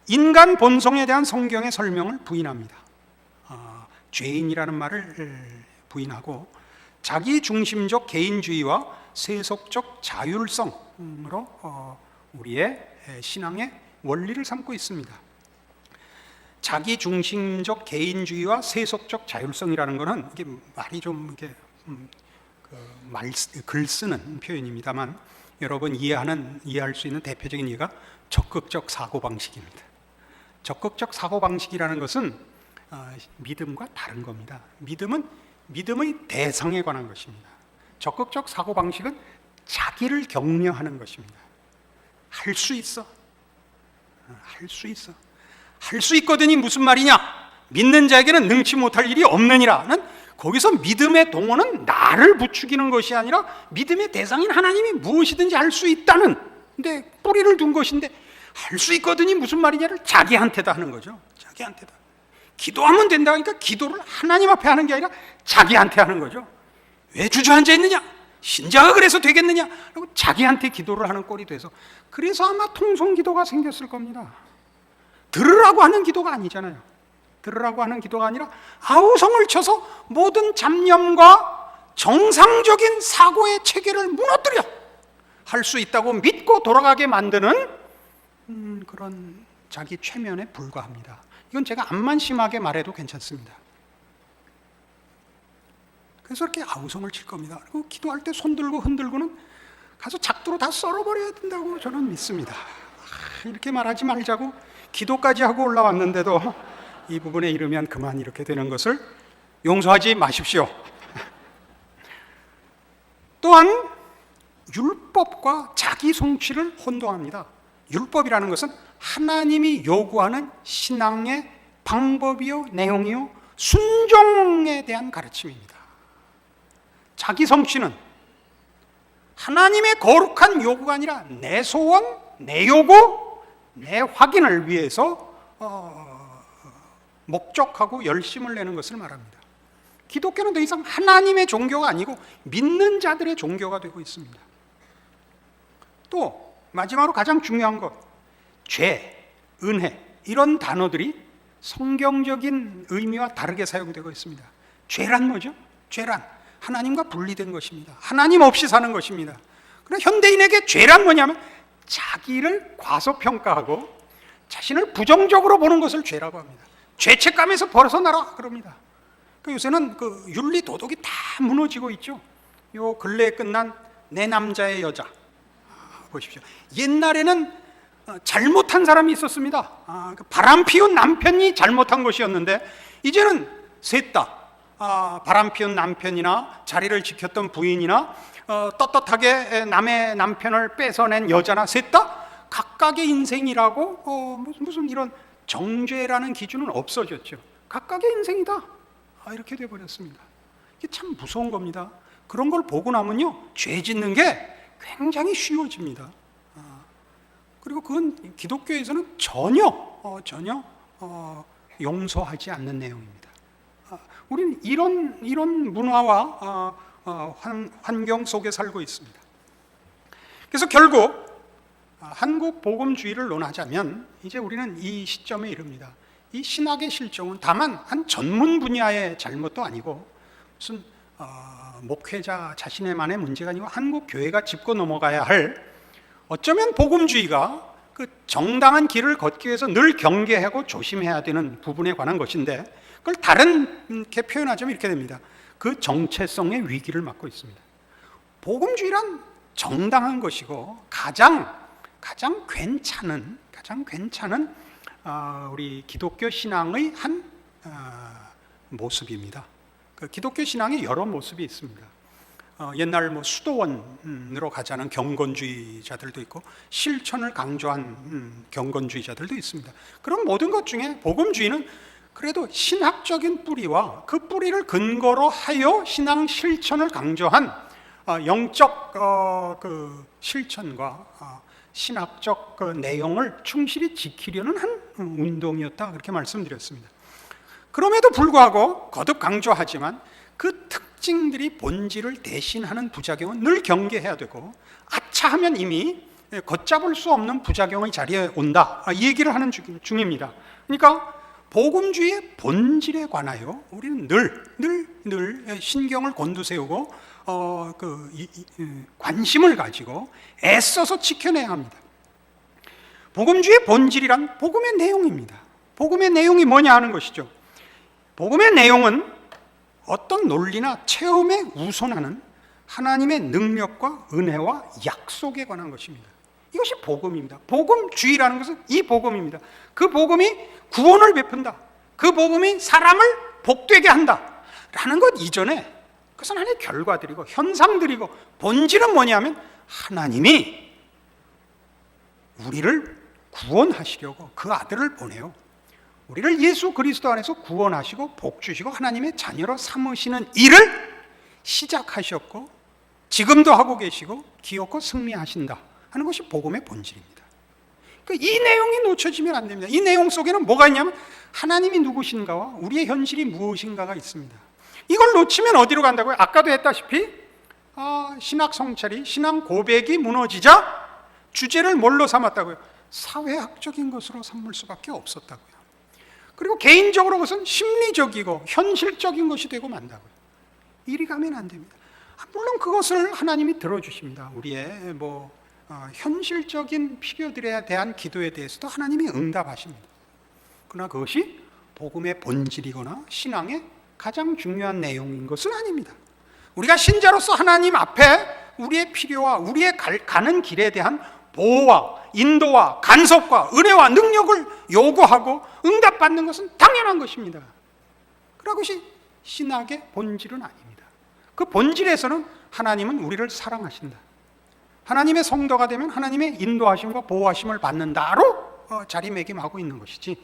인간 본성에 대한 성경의 설명을 부인합니다. 죄인이라는 말을 부인하고 자기 중심적 개인주의와 세속적 자율성으로 우리의 신앙의 원리를 삼고 있습니다. 자기 중심적 개인주의와 세속적 자율성이라는 것은 이게 말이 좀 이렇게 글 쓰는 표현입니다만 여러분 이해할 수 있는 대표적인 예가 적극적 사고방식입니다. 적극적 사고방식이라는 것은 믿음과 다른 겁니다. 믿음은 믿음의 대상에 관한 것입니다. 적극적 사고방식은 자기를 격려하는 것입니다. 할 수 있어. 할 수 있어. 할 수 있거든이 무슨 말이냐? 믿는 자에게는 능치 못할 일이 없느니라는, 거기서 믿음의 동원은 나를 부추기는 것이 아니라 믿음의 대상인 하나님이 무엇이든지 할 수 있다는 데 뿌리를 둔 것인데, 할 수 있거든이 무슨 말이냐를 자기한테다 하는 거죠. 자기한테다. 기도하면 된다 하니까 기도를 하나님 앞에 하는 게 아니라 자기한테 하는 거죠. 왜 주저앉아 있느냐? 신자가 그래서 되겠느냐? 그리고 자기한테 기도를 하는 꼴이 돼서, 그래서 아마 통성기도가 생겼을 겁니다. 들으라고 하는 기도가 아니잖아요. 들으라고 하는 기도가 아니라 아우성을 쳐서 모든 잡념과 정상적인 사고의 체계를 무너뜨려 할 수 있다고 믿고 돌아가게 만드는 그런 자기 최면에 불과합니다. 이건 제가 암만 심하게 말해도 괜찮습니다. 그래서 이렇게 아우성을 칠 겁니다. 그리고 기도할 때 손 들고 흔들고는 가서 작두로 다 썰어버려야 된다고 저는 믿습니다. 이렇게 말하지 말자고 기도까지 하고 올라왔는데도 이 부분에 이르면 그만 이렇게 되는 것을 용서하지 마십시오. 또한 율법과 자기 성취를 혼동합니다. 율법이라는 것은 하나님이 요구하는 신앙의 방법이요, 내용이요, 순종에 대한 가르침입니다. 자기 성취는 하나님의 거룩한 요구가 아니라 내 소원, 내 요구, 내 확인을 위해서 목적하고 열심을 내는 것을 말합니다. 기독교는 더 이상 하나님의 종교가 아니고 믿는 자들의 종교가 되고 있습니다. 또 마지막으로 가장 중요한 것, 죄, 은혜, 이런 단어들이 성경적인 의미와 다르게 사용되고 있습니다. 죄란 뭐죠? 죄란 하나님과 분리된 것입니다. 하나님 없이 사는 것입니다. 그러나 현대인에게 죄란 뭐냐면 자기를 과소평가하고 자신을 부정적으로 보는 것을 죄라고 합니다. 죄책감에서 벗어나라 그럽니다. 요새는 그 윤리 도덕이 다 무너지고 있죠. 요 근래에 끝난 내 남자의 여자 보십시오. 옛날에는 잘못한 사람이 있었습니다. 바람 피운 남편이 잘못한 것이었는데 이제는 셋 다 바람 피운 남편이나 자리를 지켰던 부인이나 떳떳하게 남의 남편을 뺏어낸 여자나 셋 다 각각의 인생이라고 무슨 이런 정죄라는 기준은 없어졌죠. 각각의 인생이다 이렇게 돼버렸습니다. 이게 참 무서운 겁니다. 그런 걸 보고 나면요 죄 짓는 게 굉장히 쉬워집니다. 그리고 그건 기독교에서는 전혀 용서하지 않는 내용입니다. 우리는 이런 문화와 환경 속에 살고 있습니다. 그래서 결국 한국 복음주의를 논하자면 이제 우리는 이 시점에 이릅니다. 이 신학의 실종은 다만 한 전문 분야의 잘못도 아니고 무슨 목회자 자신의만의 문제가 아니고 한국 교회가 짚고 넘어가야 할, 어쩌면 복음주의가 그 정당한 길을 걷기 위해서 늘 경계하고 조심해야 되는 부분에 관한 것인데, 그걸 다른게 표현하자면 이렇게 됩니다. 그 정체성의 위기를 맞고 있습니다. 복음주의란 정당한 것이고 가장 괜찮은 우리 기독교 신앙의 한 모습입니다. 그 기독교 신앙에 여러 모습이 있습니다. 옛날 수도원으로 가자는 경건주의자들도 있고 실천을 강조한 경건주의자들도 있습니다. 그런 모든 것 중에 복음주의는 그래도 신학적인 뿌리와 그 뿌리를 근거로 하여 신앙 실천을 강조한 영적 그 실천과 신학적 그 내용을 충실히 지키려는 한 운동이었다 그렇게 말씀드렸습니다. 그럼에도 불구하고 거듭 강조하지만 그 특징들이 본질을 대신하는 부작용은 늘 경계해야 되고, 아차 하면 이미 걷잡을 수 없는 부작용의 자리에 온다 이 얘기를 하는 중입니다. 그러니까 복음주의의 본질에 관하여 우리는 늘 신경을 곤두세우고 관심을 가지고 애써서 지켜내야 합니다. 복음주의의 본질이란 복음의 내용입니다. 복음의 내용이 뭐냐 하는 것이죠. 복음의 내용은 어떤 논리나 체험에 우선하는 하나님의 능력과 은혜와 약속에 관한 것입니다. 이것이 복음입니다. 복음주의라는 것은 이 복음입니다. 그 복음이 구원을 베푼다, 그 복음이 사람을 복되게 한다 라는 것 이전에 그것은 하나의 결과들이고 현상들이고, 본질은 뭐냐면 하나님이 우리를 구원하시려고 그 아들을 보내요. 우리를 예수 그리스도 안에서 구원하시고 복 주시고 하나님의 자녀로 삼으시는 일을 시작하셨고 지금도 하고 계시고 기어코 승리하신다 하는 것이 복음의 본질입니다. 이 내용이 놓쳐지면 안 됩니다. 이 내용 속에는 뭐가 있냐면 하나님이 누구신가와 우리의 현실이 무엇인가가 있습니다. 이걸 놓치면 어디로 간다고요? 아까도 했다시피 신학 성찰이, 신앙 고백이 무너지자 주제를 뭘로 삼았다고요? 사회학적인 것으로 삼을 수밖에 없었다고요. 그리고 개인적으로 그것은 심리적이고 현실적인 것이 되고 만다고요. 이리 가면 안 됩니다. 물론 그것을 하나님이 들어주십니다. 우리의 현실적인 필요들에 대한 기도에 대해서도 하나님이 응답하십니다. 그러나 그것이 복음의 본질이거나 신앙의 가장 중요한 내용인 것은 아닙니다. 우리가 신자로서 하나님 앞에 우리의 필요와 우리의 가는 길에 대한 보호와 인도와 간섭과 은혜와 능력을 요구하고 응답받는 것은 당연한 것입니다. 그러나 그것이 신학의 본질은 아닙니다. 그 본질에서는 하나님은 우리를 사랑하신다. 하나님의 성도가 되면 하나님의 인도하심과 보호하심을 받는다로 자리매김하고 있는 것이지,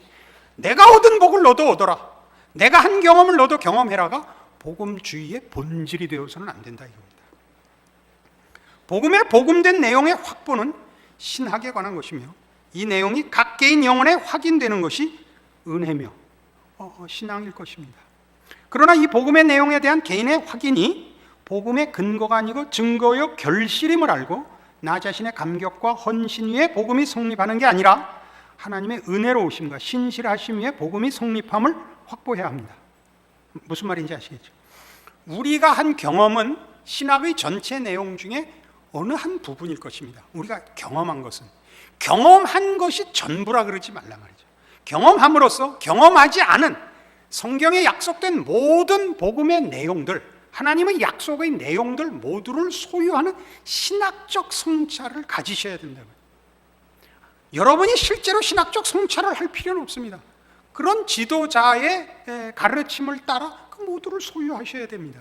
내가 얻은 복을 너도 얻어라, 내가 한 경험을 너도 경험해라가 복음주의의 본질이 되어서는 안 된다 이겁니다. 복음의 복음된 내용의 확보는 신학에 관한 것이며, 이 내용이 각 개인 영혼에 확인되는 것이 은혜며 신앙일 것입니다. 그러나 이 복음의 내용에 대한 개인의 확인이 복음의 근거가 아니고 증거요 결실임을 알고 나 자신의 감격과 헌신 위에 복음이 성립하는 게 아니라 하나님의 은혜로우심과 신실하심 위에 복음이 성립함을 확보해야 합니다. 무슨 말인지 아시겠죠? 우리가 한 경험은 신학의 전체 내용 중에 어느 한 부분일 것입니다. 우리가 경험한 것은, 경험한 것이 전부라 그러지 말란 말이죠. 경험함으로써 경험하지 않은 성경에 약속된 모든 복음의 내용들, 하나님의 약속의 내용들 모두를 소유하는 신학적 성찰을 가지셔야 된다고요. 여러분이 실제로 신학적 성찰을 할 필요는 없습니다. 그런 지도자의 가르침을 따라 그 모두를 소유하셔야 됩니다.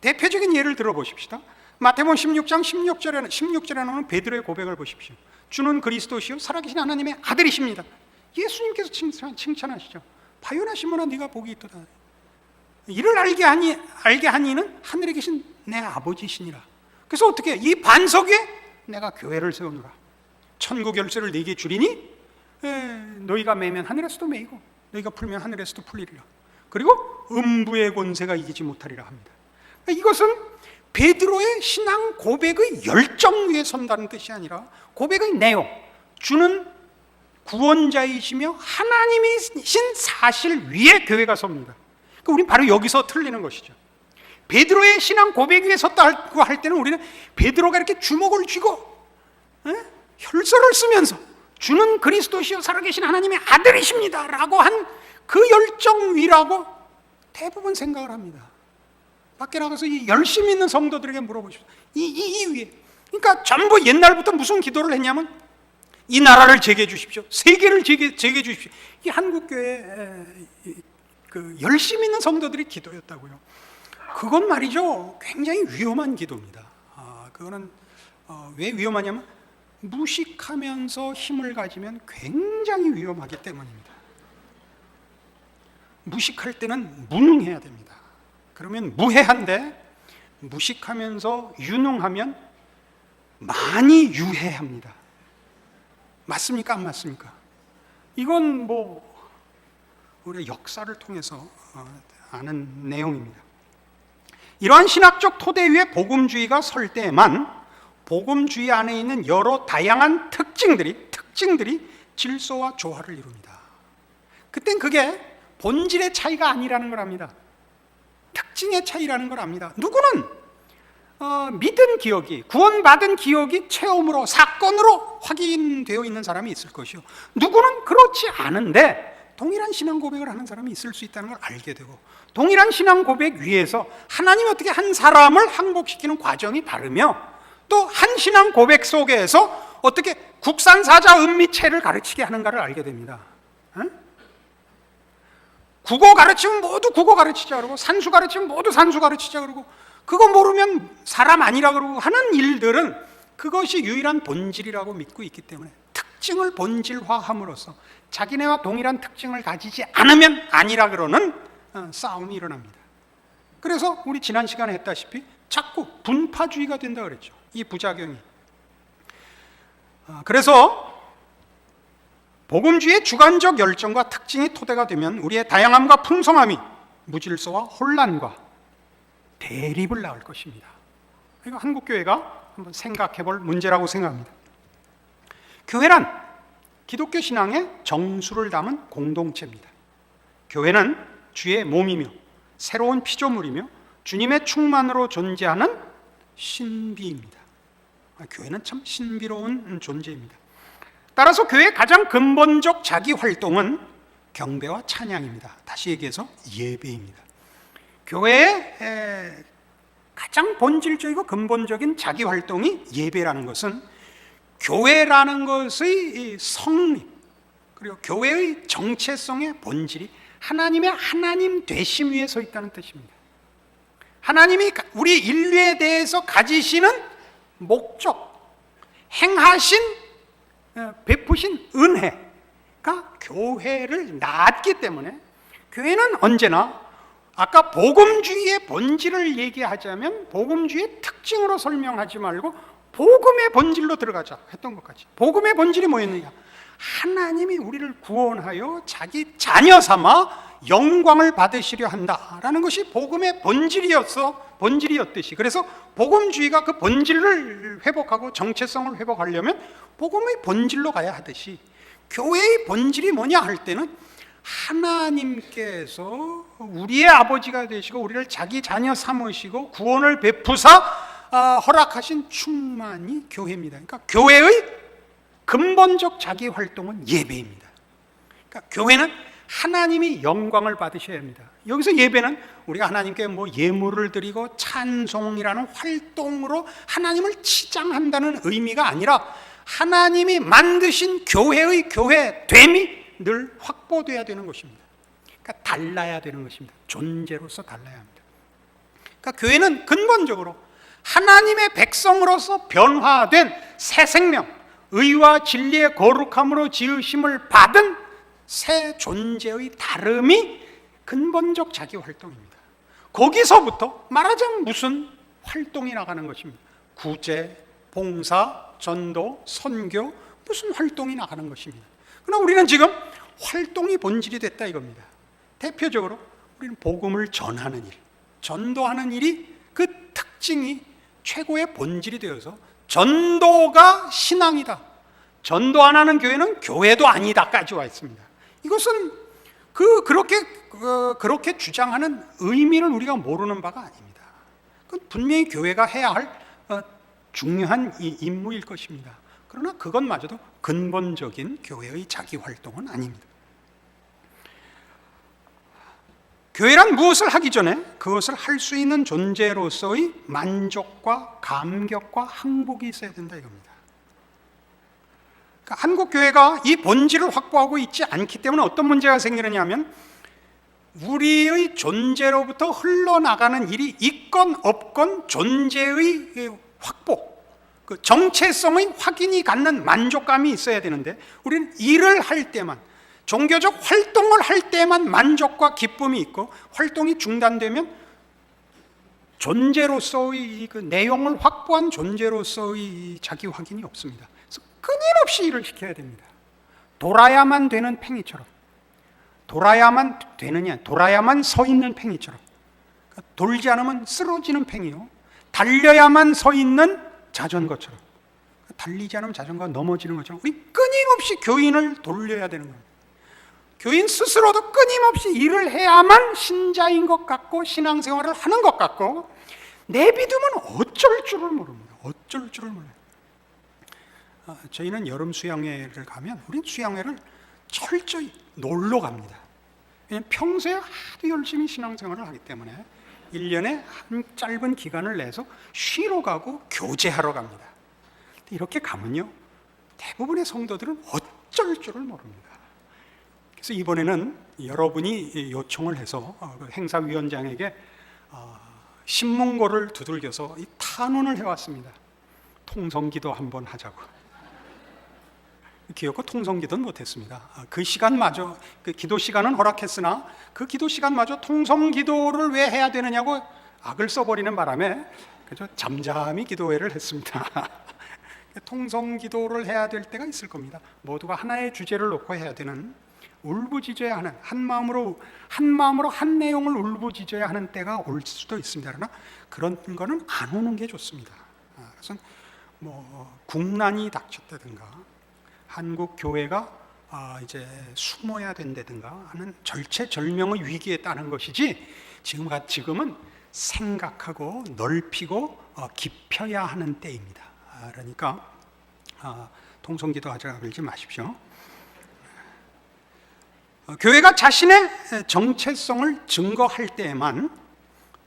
대표적인 예를 들어보십시다. 마태복음 16장 16절에 나오는 베드로의 고백을 보십시오. 주는 그리스도시요 살아계신 하나님의 아들이십니다. 예수님께서 칭찬하시죠. 바요나 시몬아 네가 복이 있도다. 이를 알게 하니는 하늘에 계신 내 아버지시니라. 그래서 어떻게 이 반석에 내가 교회를 세우노라. 천국 열쇠를 네게 주리니 너희가 매면 하늘에서도 매이고 너희가 풀면 하늘에서도 풀리리라. 그리고 음부의 권세가 이기지 못하리라 합니다. 이것은 베드로의 신앙 고백의 열정 위에 선다는 뜻이 아니라 고백의 내용, 주는 구원자이시며 하나님이신 사실 위에 교회가 섭니다. 우리는 바로 여기서 틀리는 것이죠. 베드로의 신앙 고백 위에 섰다고 할 때는 우리는 베드로가 이렇게 주먹을 쥐고 혈서를 쓰면서 주는 그리스도시요 살아계신 하나님의 아들이십니다 라고 한 그 열정 위라고 대부분 생각을 합니다. 밖에 나가서 이 열심히 있는 성도들에게 물어보십시오. 이 위에, 그러니까 전부 옛날부터 무슨 기도를 했냐면 이 나라를 제게 주십시오, 세계를 제게 주십시오. 이 한국교회 그 열심히 있는 성도들의 기도였다고요. 그건 말이죠, 굉장히 위험한 기도입니다. 그거는 왜 위험하냐면 무식하면서 힘을 가지면 굉장히 위험하기 때문입니다. 무식할 때는 무능해야 됩니다. 그러면 무해한데 무식하면서 유능하면 많이 유해합니다. 맞습니까? 안 맞습니까? 이건 우리 역사를 통해서 아는 내용입니다. 이러한 신학적 토대 위에 복음주의가 설 때에만 복음주의 안에 있는 여러 다양한 특징들이 질서와 조화를 이룹니다. 그땐 그게 본질의 차이가 아니라는 걸 압니다. 특징의 차이라는 걸 압니다. 누구는 믿은 기억이, 구원받은 기억이 체험으로, 사건으로 확인되어 있는 사람이 있을 것이요, 누구는 그렇지 않은데 동일한 신앙 고백을 하는 사람이 있을 수 있다는 걸 알게 되고, 동일한 신앙 고백 위에서 하나님이 어떻게 한 사람을 항복시키는 과정이 다르며, 또 한 신앙 고백 속에서 어떻게 국산사자 은미체를 가르치게 하는가를 알게 됩니다. 국어 가르치면 모두 국어 가르치자 그러고, 산수 가르치면 모두 산수 가르치자 그러고, 그거 모르면 사람 아니라 그러고 하는 일들은 그것이 유일한 본질이라고 믿고 있기 때문에 특징을 본질화함으로써 자기네와 동일한 특징을 가지지 않으면 아니라 그러는 싸움이 일어납니다. 그래서 우리 지난 시간에 했다시피 자꾸 분파주의가 된다 그랬죠. 이 부작용이. 그래서 복음주의의 주관적 열정과 특징이 토대가 되면 우리의 다양함과 풍성함이 무질서와 혼란과 대립을 낳을 것입니다. 이거 한국교회가 한번 생각해 볼 문제라고 생각합니다. 교회란 기독교 신앙의 정수를 담은 공동체입니다. 교회는 주의 몸이며 새로운 피조물이며 주님의 충만으로 존재하는 신비입니다. 교회는 참 신비로운 존재입니다. 따라서 교회의 가장 근본적 자기 활동은 경배와 찬양입니다. 다시 얘기해서 예배입니다. 교회의 가장 본질적이고 근본적인 자기 활동이 예배라는 것은 교회라는 것의 성립, 그리고 교회의 정체성의 본질이 하나님의 하나님 되심 위에 서 있다는 뜻입니다. 하나님이 우리 인류에 대해서 가지시는 목적, 행하신, 베푸신 은혜가 교회를 낳았기 때문에 교회는 언제나 아까 복음주의의 본질을 얘기하자면 복음주의의 특징으로 설명하지 말고 복음의 본질로 들어가자 했던 것까지. 복음의 본질이 뭐였느냐? 하나님이 우리를 구원하여 자기 자녀 삼아 영광을 받으시려 한다라는 것이 복음의 본질이었듯이, 그래서 복음주의가 그 본질을 회복하고 정체성을 회복하려면 복음의 본질로 가야 하듯이, 교회의 본질이 뭐냐 할 때는 하나님께서 우리의 아버지가 되시고 우리를 자기 자녀 삼으시고 구원을 베푸사 허락하신 충만이 교회입니다. 그러니까 교회의 근본적 자기 활동은 예배입니다. 그러니까 교회는 하나님이 영광을 받으셔야 합니다. 여기서 예배는 우리가 하나님께 뭐 예물을 드리고 찬송이라는 활동으로 하나님을 치장한다는 의미가 아니라 하나님이 만드신 교회의 교회됨이 늘 확보돼야 되는 것입니다. 그러니까 달라야 되는 것입니다. 존재로서 달라야 합니다. 그러니까 교회는 근본적으로 하나님의 백성으로서 변화된 새 생명, 의와 진리의 거룩함으로 지으심을 받은 새 존재의 다름이 근본적 자기 활동입니다. 거기서부터 말하자면 무슨 활동이 나가는 것입니다. 구제, 봉사, 전도, 선교, 무슨 활동이 나가는 것입니다. 그러나 우리는 지금 활동이 본질이 됐다 이겁니다. 대표적으로 우리는 복음을 전하는 일, 전도하는 일이 그 특징이 최고의 본질이 되어서 전도가 신앙이다, 전도 안 하는 교회는 교회도 아니다까지 와 있습니다. 이것은 그렇게 주장하는 의미를 우리가 모르는 바가 아닙니다. 그건 분명히 교회가 해야 할 중요한 임무일 것입니다. 그러나 그것마저도 근본적인 교회의 자기 활동은 아닙니다. 교회란 무엇을 하기 전에 그것을 할 수 있는 존재로서의 만족과 감격과 항복이 있어야 된다 이겁니다. 그러니까 한국 교회가 이 본질을 확보하고 있지 않기 때문에 어떤 문제가 생기느냐 하면 우리의 존재로부터 흘러나가는 일이 있건 없건 존재의 확보, 그 정체성의 확인이 갖는 만족감이 있어야 되는데 우리는 일을 할 때만, 종교적 활동을 할 때만 만족과 기쁨이 있고 활동이 중단되면 존재로서의 그 내용을 확보한 존재로서의 자기 확인이 없습니다. 그래서 끊임없이 일을 시켜야 됩니다. 돌아야만 되는 팽이처럼, 돌아야만 서 있는 팽이처럼, 그러니까 돌지 않으면 쓰러지는 팽이요, 달려야만 서 있는 자전거처럼, 달리지 않으면 자전거가 넘어지는 것처럼 우리 끊임없이 교인을 돌려야 되는 겁니다. 교인 스스로도 끊임없이 일을 해야만 신자인 것 같고 신앙생활을 하는 것 같고 내비두면 어쩔 줄을 모릅니다. 어쩔 줄을 몰라요. 저희는 여름 수양회를 가면 우리는 수양회를 철저히 놀러 갑니다. 왜냐하면 평소에 하도 열심히 신앙생활을 하기 때문에 1년에 한 짧은 기간을 내서 쉬러 가고 교제하러 갑니다. 이렇게 가면요 대부분의 성도들은 어쩔 줄을 모릅니다. 그래서 이번에는 여러분이 요청을 해서 행사위원장에게 신문고를 두들겨서 이 탄원을 해왔습니다. 통성기도 한번 하자고. 기어코 통성기도는 못했습니다. 그 시간마저, 그 기도 시간은 허락했으나 그 기도 시간마저 통성기도를 왜 해야 되느냐고 악을 써버리는 바람에 그저 잠잠히 기도회를 했습니다. 통성기도를 해야 될 때가 있을 겁니다. 모두가 하나의 주제를 놓고 해야 되는, 울부짖어야 하는, 한 마음으로 한 내용을 울부짖어야 하는 때가 올 수도 있습니다. 그러나 그런 거는 안 오는 게 좋습니다. 그래서 뭐 국난이 닥쳤다든가 한국 교회가 이제 숨어야 된다든가 하는 절체절명의 위기에 따른 것이지 지금은 생각하고 넓히고 깊혀야 하는 때입니다. 그러니까 통성기도 하자 그러지 마십시오. 교회가 자신의 정체성을 증거할 때에만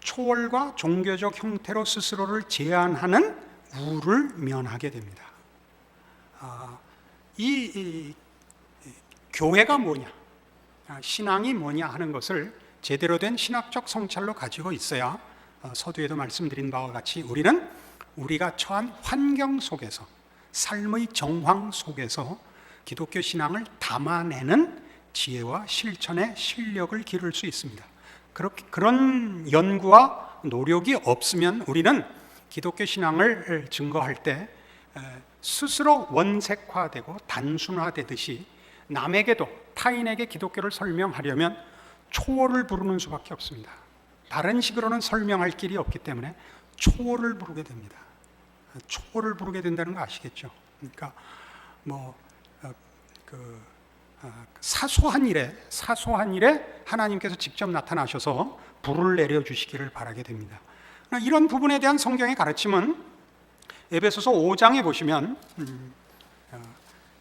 초월과 종교적 형태로 스스로를 제한하는 우를 면하게 됩니다. 이 교회가 뭐냐, 신앙이 뭐냐 하는 것을 제대로 된 신학적 성찰로 가지고 있어야 서두에도 말씀드린 바와 같이 우리는 우리가 처한 환경 속에서, 삶의 정황 속에서 기독교 신앙을 담아내는 지혜와 실천의 실력을 기를 수 있습니다. 그런 연구와 노력이 없으면 우리는 기독교 신앙을 증거할 때 스스로 원색화되고 단순화되듯이 남에게도, 타인에게 기독교를 설명하려면 초월을 부르는 수밖에 없습니다. 다른 식으로는 설명할 길이 없기 때문에 초월을 부르게 됩니다. 초월을 부르게 된다는 거 아시겠죠? 그러니까 사소한 일에 하나님께서 직접 나타나셔서 불을 내려주시기를 바라게 됩니다. 이런 부분에 대한 성경의 가르침은 에베소서 5장에 보시면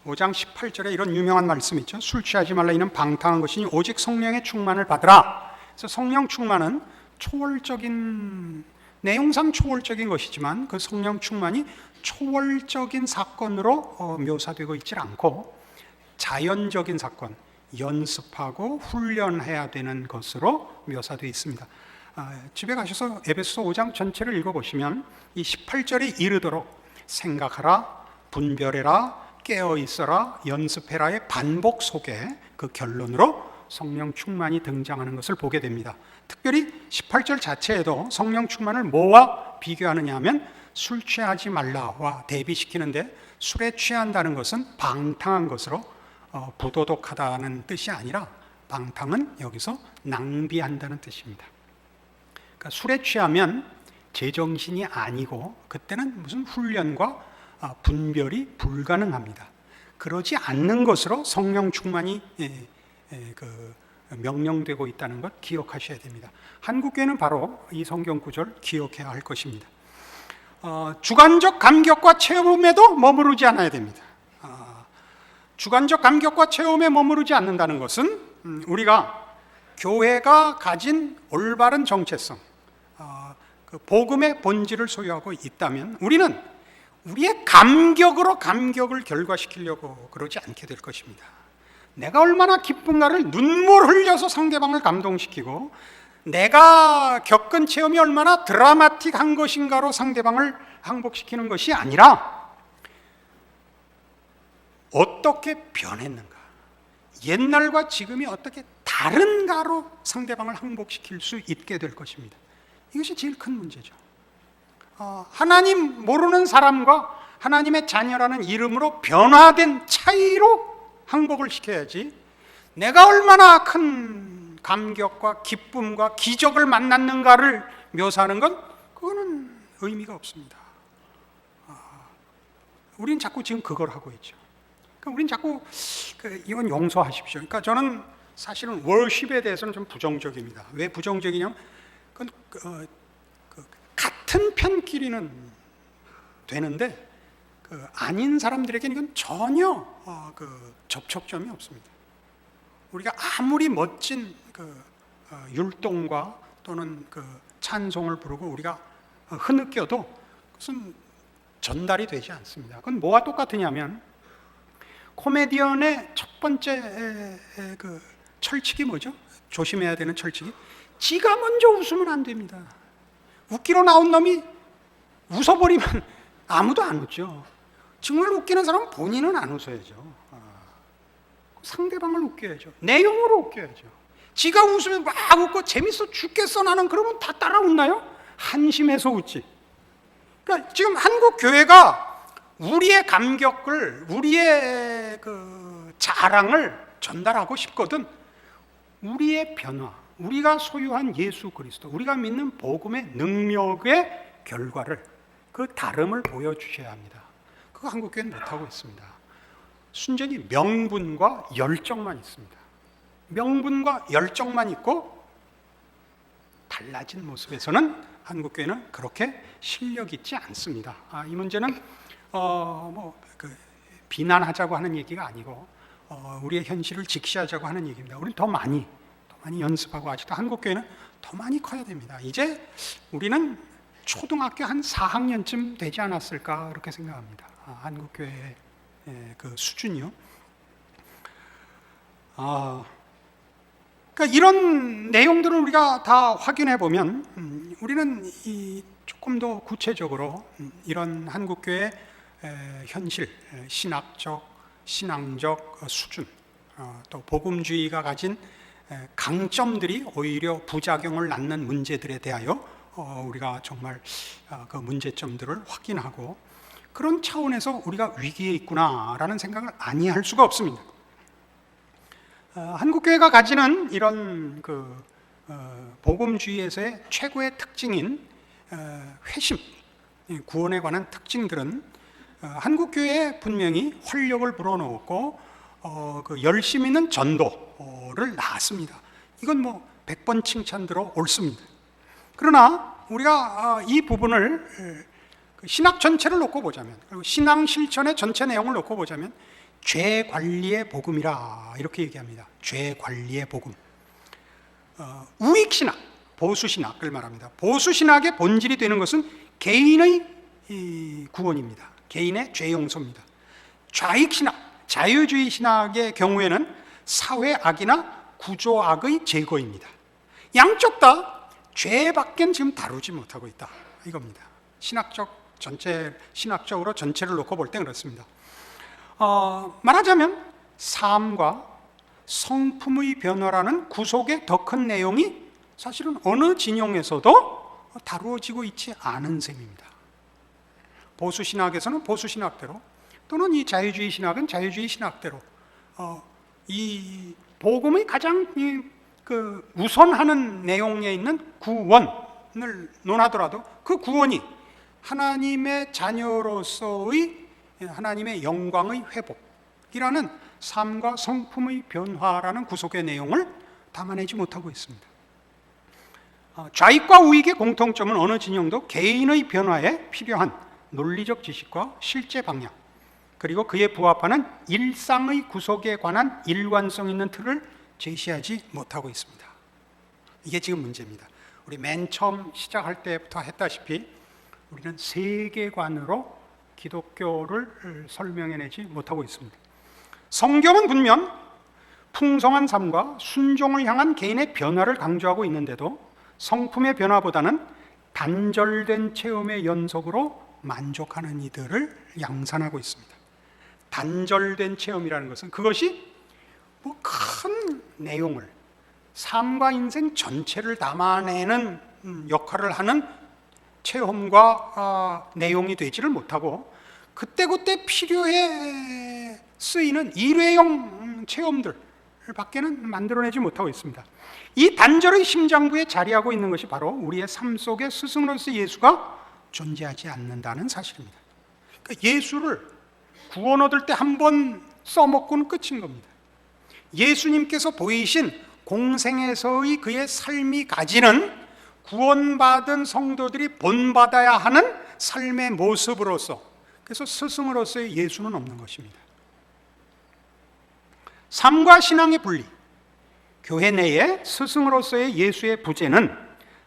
5장 18절에 이런 유명한 말씀 있죠. 술 취하지 말라, 이는 방탕한 것이니 오직 성령의 충만을 받으라. 그래서 성령 충만은 초월적인, 내용상 초월적인 것이지만 그 성령 충만이 초월적인 사건으로 묘사되고 있지 않고 자연적인 사건, 연습하고 훈련해야 되는 것으로 묘사되어 있습니다. 집에 가셔서 에베소서 5장 전체를 읽어보시면 이 18절에 이르도록 생각하라, 분별해라, 깨어있어라, 연습해라의 반복 속에 그 결론으로 성령 충만이 등장하는 것을 보게 됩니다. 특별히 18절 자체에도 성령 충만을 뭐와 비교하느냐 하면 술 취하지 말라와 대비시키는데, 술에 취한다는 것은 방탕한 것으로 부도덕하다는 뜻이 아니라 방탕은 여기서 낭비한다는 뜻입니다. 그러니까 술에 취하면 제정신이 아니고 그때는 무슨 훈련과 분별이 불가능합니다. 그러지 않는 것으로 성령 충만이 명령되고 있다는 것 기억하셔야 됩니다. 한국교회는 바로 이 성경 구절 기억해야 할 것입니다. 주관적 감격과 체험에도 머무르지 않아야 됩니다. 주관적 감격과 체험에 머무르지 않는다는 것은 우리가 교회가 가진 올바른 정체성, 그 복음의 본질을 소유하고 있다면 우리는 우리의 감격으로 감격을 결과시키려고 그러지 않게 될 것입니다. 내가 얼마나 기쁜가를 눈물 흘려서 상대방을 감동시키고 내가 겪은 체험이 얼마나 드라마틱한 것인가로 상대방을 항복시키는 것이 아니라 어떻게 변했는가, 옛날과 지금이 어떻게 다른가로 상대방을 항복시킬 수 있게 될 것입니다. 이것이 제일 큰 문제죠. 하나님 모르는 사람과 하나님의 자녀라는 이름으로 변화된 차이로 항복을 시켜야지, 내가 얼마나 큰 감격과 기쁨과 기적을 만났는가를 묘사하는 건 그거는 의미가 없습니다. 우린 자꾸 지금 그걸 하고 있죠. 그러니까 우린 자꾸 이건 용서하십시오. 그러니까 저는 사실은 월십에 대해서는 좀 부정적입니다. 왜 부정적이냐면 같은 편끼리는 되는데 아닌 사람들에게는 이건 전혀 접촉점이 없습니다. 우리가 아무리 멋진 율동과 또는 찬송을 부르고 우리가 흐느껴도 그것은 전달이 되지 않습니다. 그건 뭐와 똑같으냐면 코미디언의 첫 번째 철칙이 뭐죠? 조심해야 되는 철칙이 지가 먼저 웃으면 안 됩니다. 웃기로 나온 놈이 웃어버리면 아무도 안 웃죠. 정말 웃기는 사람은 본인은 안 웃어야죠. 상대방을 웃겨야죠. 내용으로 웃겨야죠. 지가 웃으면 막 웃고 재밌어 죽겠어 나는, 그러면 다 따라 웃나요? 한심해서 웃지. 그러니까 지금 한국 교회가 우리의 감격을, 우리의 자랑을 전달하고 싶거든 우리의 변화, 우리가 소유한 예수 그리스도, 우리가 믿는 복음의 능력의 결과를, 그 다름을 보여주셔야 합니다. 그거 한국교회는 못하고 있습니다. 순전히 명분과 열정만 있습니다. 명분과 열정만 있고 달라진 모습에서는 한국교회는 그렇게 실력 있지 않습니다. 이 문제는 비난하자고 하는 얘기가 아니고 우리의 현실을 직시하자고 하는 얘기입니다. 우리는 더 많이 연습하고 아직도 한국교회는 더 많이 커야 됩니다. 이제 우리는 초등학교 한 4학년쯤 되지 않았을까 그렇게 생각합니다. 한국교회의 그 수준이요. 그러니까 이런 내용들을 우리가 다 확인해 보면 우리는 조금 더 구체적으로 이런 한국교회의 현실, 신앙적 수준, 또 복음주의가 가진 강점들이 오히려 부작용을 낳는 문제들에 대하여 우리가 정말 그 문제점들을 확인하고 그런 차원에서 우리가 위기에 있구나라는 생각을 아니할 수가 없습니다. 한국교회가 가지는 이런 복음주의에서의 최고의 특징인 회심, 구원에 관한 특징들은 한국교회에 분명히 활력을 불어넣었고 그 열심 있는 전도를 낳았습니다. 이건 100번 칭찬 들어 옳습니다. 그러나 우리가 이 부분을 신학 전체를 놓고 보자면, 그리고 신앙 실천의 전체 내용을 놓고 보자면 죄 관리의 복음이라 이렇게 얘기합니다. 죄 관리의 복음. 우익 신학, 보수 신학을 말합니다. 보수 신학의 본질이 되는 것은 개인의 구원입니다. 개인의 죄 용서입니다. 좌익 신학, 자유주의 신학의 경우에는 사회 악이나 구조 악의 제거입니다. 양쪽 다 죄밖엔 지금 다루지 못하고 있다 이겁니다. 신학적으로 전체를 놓고 볼 때 그렇습니다. 말하자면 삶과 성품의 변화라는 구속의 더 큰 내용이 사실은 어느 진영에서도 다루어지고 있지 않은 셈입니다. 보수 신학에서는 보수 신학대로, 또는 이 자유주의 신학은 자유주의 신학대로 이 복음의 가장 우선하는 내용에 있는 구원을 논하더라도 그 구원이 하나님의 자녀로서의 하나님의 영광의 회복이라는 삶과 성품의 변화라는 구속의 내용을 담아내지 못하고 있습니다. 좌익과 우익의 공통점은 어느 진영도 개인의 변화에 필요한 논리적 지식과 실제 방향, 그리고 그에 부합하는 일상의 구속에 관한 일관성 있는 틀을 제시하지 못하고 있습니다. 이게 지금 문제입니다. 우리 맨 처음 시작할 때부터 했다시피 우리는 세계관으로 기독교를 설명해내지 못하고 있습니다. 성경은 분명 풍성한 삶과 순종을 향한 개인의 변화를 강조하고 있는데도 성품의 변화보다는 단절된 체험의 연속으로 만족하는 이들을 양산하고 있습니다. 단절된 체험이라는 것은 그것이 큰 내용을, 삶과 인생 전체를 담아내는 역할을 하는 체험과 내용이 되지를 못하고 그때그때 필요해 쓰이는 일회용 체험들 밖에는 만들어내지 못하고 있습니다. 이 단절의 심장부에 자리하고 있는 것이 바로 우리의 삶 속에 스승으로서 예수가 존재하지 않는다는 사실입니다. 그러니까 예수를 구원 얻을 때 한 번 써먹고는 끝인 겁니다. 예수님께서 보이신 공생에서의 그의 삶이 가지는 구원받은 성도들이 본받아야 하는 삶의 모습으로서, 그래서 스승으로서의 예수는 없는 것입니다. 삶과 신앙의 분리, 교회 내에 스승으로서의 예수의 부재는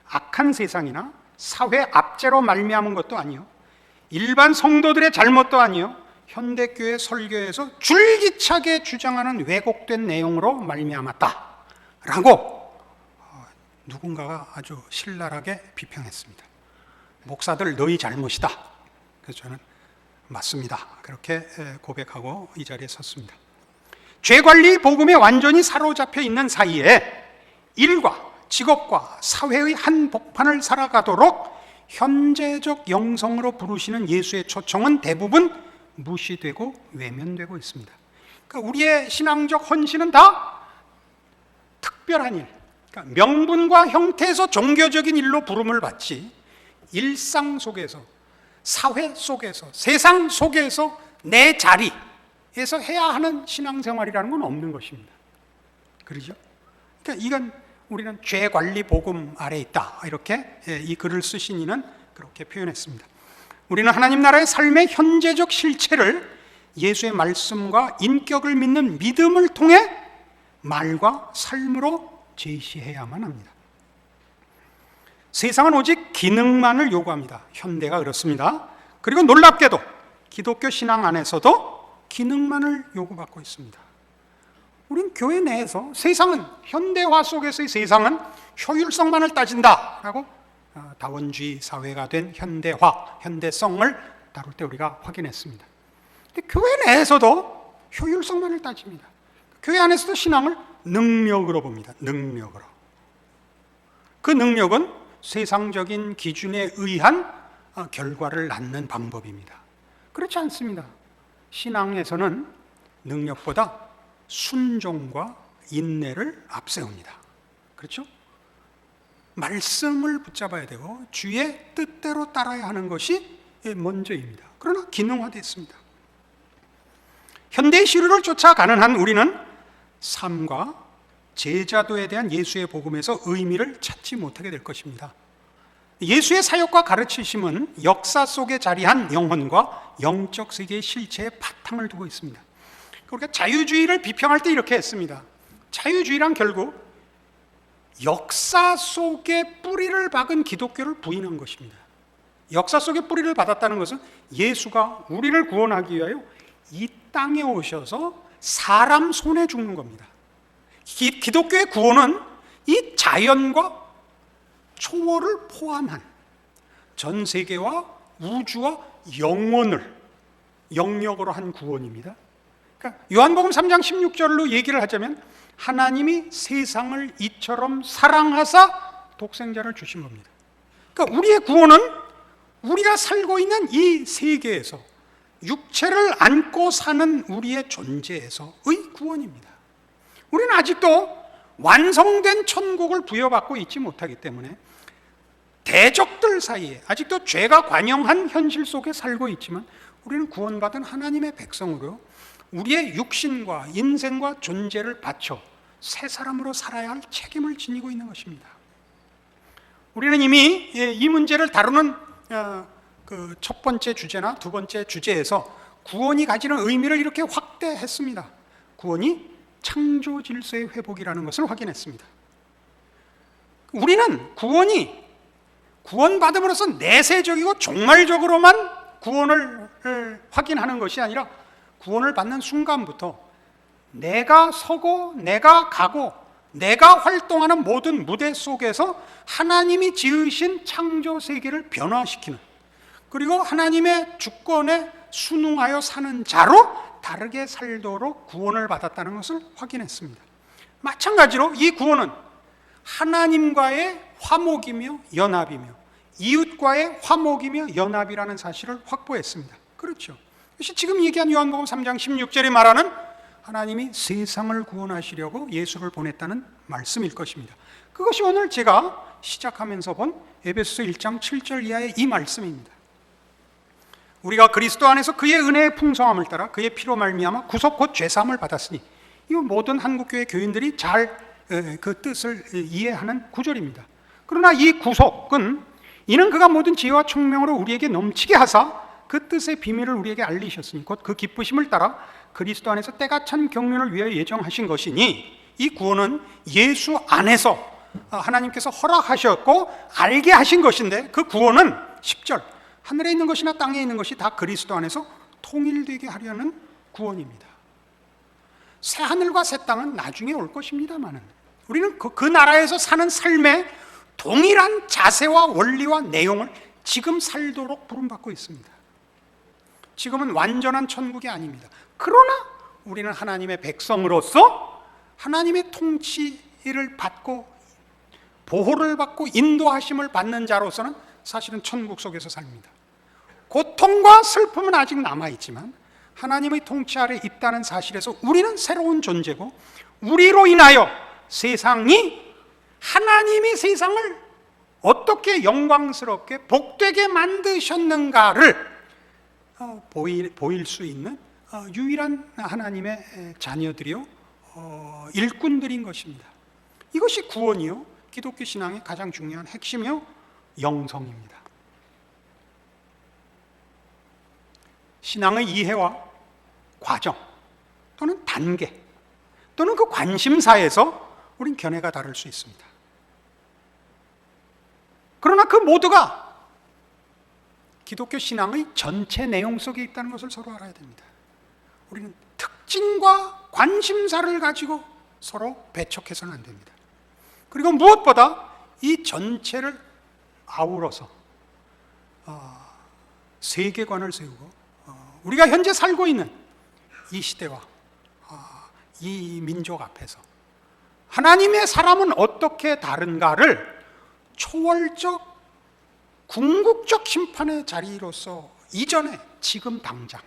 악한 세상이나 사회 압제로 말미암은 것도 아니요, 일반 성도들의 잘못도 아니요, 현대교회 설교에서 줄기차게 주장하는 왜곡된 내용으로 말미암았다라고 누군가가 아주 신랄하게 비평했습니다. 목사들 너희 잘못이다. 그래서 저는 맞습니다, 그렇게 고백하고 이 자리에 섰습니다. 죄관리 복음에 완전히 사로잡혀 있는 사이에 일과 직업과 사회의 한복판을 살아가도록 현재적 영성으로 부르시는 예수의 초청은 대부분 무시되고 외면되고 있습니다. 그러니까 우리의 신앙적 헌신은 다 특별한 일, 그러니까 명분과 형태에서 종교적인 일로 부름을 받지, 일상 속에서, 사회 속에서, 세상 속에서 내 자리에서 해야 하는 신앙생활이라는 건 없는 것입니다. 그러죠? 그러니까 이건 우리는 죄관리 복음 아래에 있다, 이렇게 이 글을 쓰신 이는 그렇게 표현했습니다. 우리는 하나님 나라의 삶의 현재적 실체를 예수의 말씀과 인격을 믿는 믿음을 통해 말과 삶으로 제시해야만 합니다. 세상은 오직 기능만을 요구합니다. 현대가 그렇습니다. 그리고 놀랍게도 기독교 신앙 안에서도 기능만을 요구받고 있습니다. 우린 교회 내에서 세상은, 현대화 속에서의 세상은 효율성만을 따진다라고 다원주의 사회가 된 현대화, 현대성을 다룰 때 우리가 확인했습니다. 근데 교회 내에서도 효율성만을 따집니다. 교회 안에서도 신앙을 능력으로 봅니다. 능력으로. 그 능력은 세상적인 기준에 의한 결과를 낳는 방법입니다. 그렇지 않습니다. 신앙에서는 능력보다 순종과 인내를 앞세웁니다. 그렇죠? 말씀을 붙잡아야 되고 주의 뜻대로 따라야 하는 것이 먼저입니다. 그러나 기능화됐습니다. 현대의 시류를 쫓아가는 한 우리는 삶과 제자도에 대한 예수의 복음에서 의미를 찾지 못하게 될 것입니다. 예수의 사역과 가르치심은 역사 속에 자리한 영혼과 영적 세계의 실체에 바탕을 두고 있습니다. 그러니까 자유주의를 비평할 때 이렇게 했습니다. 자유주의란 결국 역사 속에 뿌리를 박은 기독교를 부인한 것입니다. 역사 속에 뿌리를 받았다는 것은 예수가 우리를 구원하기 위하여 이 땅에 오셔서 사람 손에 죽는 겁니다. 기독교의 구원은 이 자연과 초월을 포함한 전 세계와 우주와 영혼을 영역으로 한 구원입니다. 그러니까 요한복음 3장 16절로 얘기를 하자면 하나님이 세상을 이처럼 사랑하사 독생자를 주신 겁니다. 그러니까 우리의 구원은 우리가 살고 있는 이 세계에서 육체를 안고 사는 우리의 존재에서의 구원입니다. 우리는 아직도 완성된 천국을 부여받고 있지 못하기 때문에 대적들 사이에 아직도 죄가 관영한 현실 속에 살고 있지만 우리는 구원받은 하나님의 백성으로 우리의 육신과 인생과 존재를 바쳐 새 사람으로 살아야 할 책임을 지니고 있는 것입니다. 우리는 이미 이 문제를 다루는 그 첫 번째 주제나 두 번째 주제에서 구원이 가지는 의미를 이렇게 확대했습니다. 구원이 창조 질서의 회복이라는 것을 확인했습니다. 우리는 구원받음으로써 내세적이고 종말적으로만 구원을 확인하는 것이 아니라 구원을 받는 순간부터 내가 서고 내가 가고 내가 활동하는 모든 무대 속에서 하나님이 지으신 창조 세계를 변화시키는, 그리고 하나님의 주권에 순응하여 사는 자로 다르게 살도록 구원을 받았다는 것을 확인했습니다. 마찬가지로 이 구원은 하나님과의 화목이며 연합이며 이웃과의 화목이며 연합이라는 사실을 확보했습니다. 그렇죠. 그것이 지금 얘기한 요한복음 3장 16절이 말하는 하나님이 세상을 구원하시려고 예수를 보냈다는 말씀일 것입니다. 그것이 오늘 제가 시작하면서 본 에베소서 1장 7절 이하의 이 말씀입니다. 우리가 그리스도 안에서 그의 은혜의 풍성함을 따라 그의 피로 말미암아 구속 곧 죄사함을 받았으니, 이 모든 한국교회 교인들이 잘 그 뜻을 이해하는 구절입니다. 그러나 이 구속은 이는 그가 모든 지혜와 총명으로 우리에게 넘치게 하사 그 뜻의 비밀을 우리에게 알리셨으니 곧 그 기쁘심을 따라 그리스도 안에서 때가 찬 경륜을 위하여 예정하신 것이니, 이 구원은 예수 안에서 하나님께서 허락하셨고 알게 하신 것인데, 그 구원은 10절 하늘에 있는 것이나 땅에 있는 것이 다 그리스도 안에서 통일되게 하려는 구원입니다. 새 하늘과 새 땅은 나중에 올 것입니다만은 우리는 그 나라에서 사는 삶의 동일한 자세와 원리와 내용을 지금 살도록 부름받고 있습니다. 지금은 완전한 천국이 아닙니다. 그러나 우리는 하나님의 백성으로서 하나님의 통치를 받고 보호를 받고 인도하심을 받는 자로서는 사실은 천국 속에서 삽니다. 고통과 슬픔은 아직 남아있지만 하나님의 통치 아래 있다는 사실에서 우리는 새로운 존재고, 우리로 인하여 세상이 하나님이 세상을 어떻게 영광스럽게 복되게 만드셨는가를 보일 수 있는 유일한 하나님의 자녀들이요, 일꾼들인 것입니다. 이것이 구원이요, 기독교 신앙의 가장 중요한 핵심이요, 영성입니다. 신앙의 이해와 과정 또는 단계 또는 그 관심사에서 우린 견해가 다를 수 있습니다. 그러나 그 모두가 기독교 신앙의 전체 내용 속에 있다는 것을 서로 알아야 됩니다. 우리는 특징과 관심사를 가지고 서로 배척해서는 안 됩니다. 그리고 무엇보다 이 전체를 아우러서 세계관을 세우고 우리가 현재 살고 있는 이 시대와 이 민족 앞에서 하나님의 사람은 어떻게 다른가를 초월적 궁극적 심판의 자리로서 이전에 지금 당장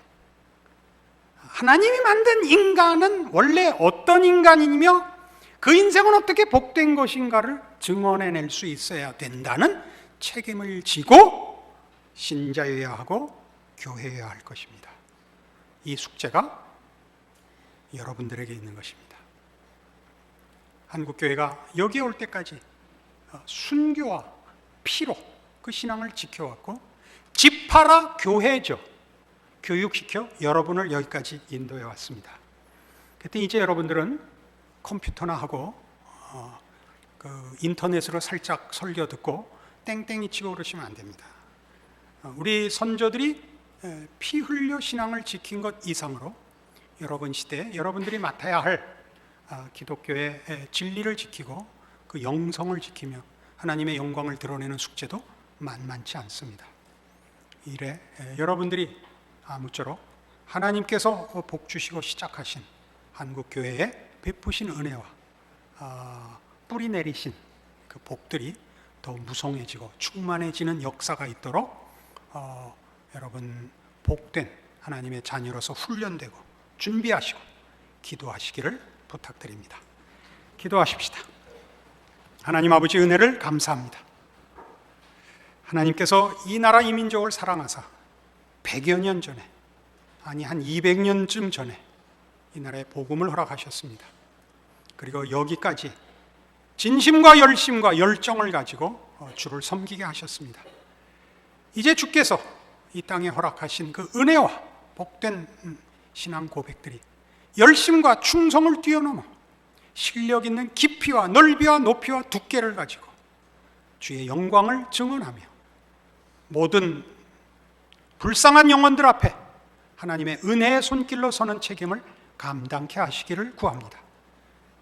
하나님이 만든 인간은 원래 어떤 인간이며 그 인생은 어떻게 복된 것인가를 증언해낼 수 있어야 된다는 책임을 지고 신자여야 하고 교회여야 할 것입니다. 이 숙제가 여러분들에게 있는 것입니다. 한국교회가 여기 올 때까지 순교와 피로 그 신앙을 지켜왔고 집파라 교회죠. 교육시켜 여러분을 여기까지 인도해 왔습니다. 그때 이제 여러분들은 컴퓨터나 하고 그 인터넷으로 살짝 설교 듣고 땡땡이 치고 그러시면 안 됩니다. 우리 선조들이 피 흘려 신앙을 지킨 것 이상으로 여러분 시대에 여러분들이 맡아야 할 기독교의 진리를 지키고 그 영성을 지키며 하나님의 영광을 드러내는 숙제도 만만치 않습니다. 이래 여러분들이 아무쪼록 하나님께서 복 주시고 시작하신 한국교회에 베푸신 은혜와 뿌리 내리신 그 복들이 더 무성해지고 충만해지는 역사가 있도록 여러분 복된 하나님의 자녀로서 훈련되고 준비하시고 기도하시기를 부탁드립니다. 기도하십시다. 하나님 아버지 은혜를 감사합니다. 하나님께서 이 나라 이 민족을 사랑하사 100여 년 전에 아니 한 200년쯤 전에 이 나라에 복음을 허락하셨습니다. 그리고 여기까지 진심과 열심과 열정을 가지고 주를 섬기게 하셨습니다. 이제 주께서 이 땅에 허락하신 그 은혜와 복된 신앙 고백들이 열심과 충성을 뛰어넘어 실력 있는 깊이와 넓이와 높이와 두께를 가지고 주의 영광을 증언하며 모든 불쌍한 영혼들 앞에 하나님의 은혜의 손길로 서는 책임을 감당케 하시기를 구합니다.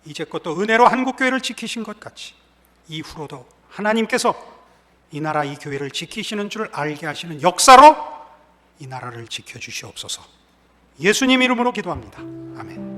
이제껏 또 은혜로 한국교회를 지키신 것 같이 이후로도 하나님께서 이 나라 이 교회를 지키시는 줄 알게 하시는 역사로 이 나라를 지켜주시옵소서. 예수님 이름으로 기도합니다. 아멘.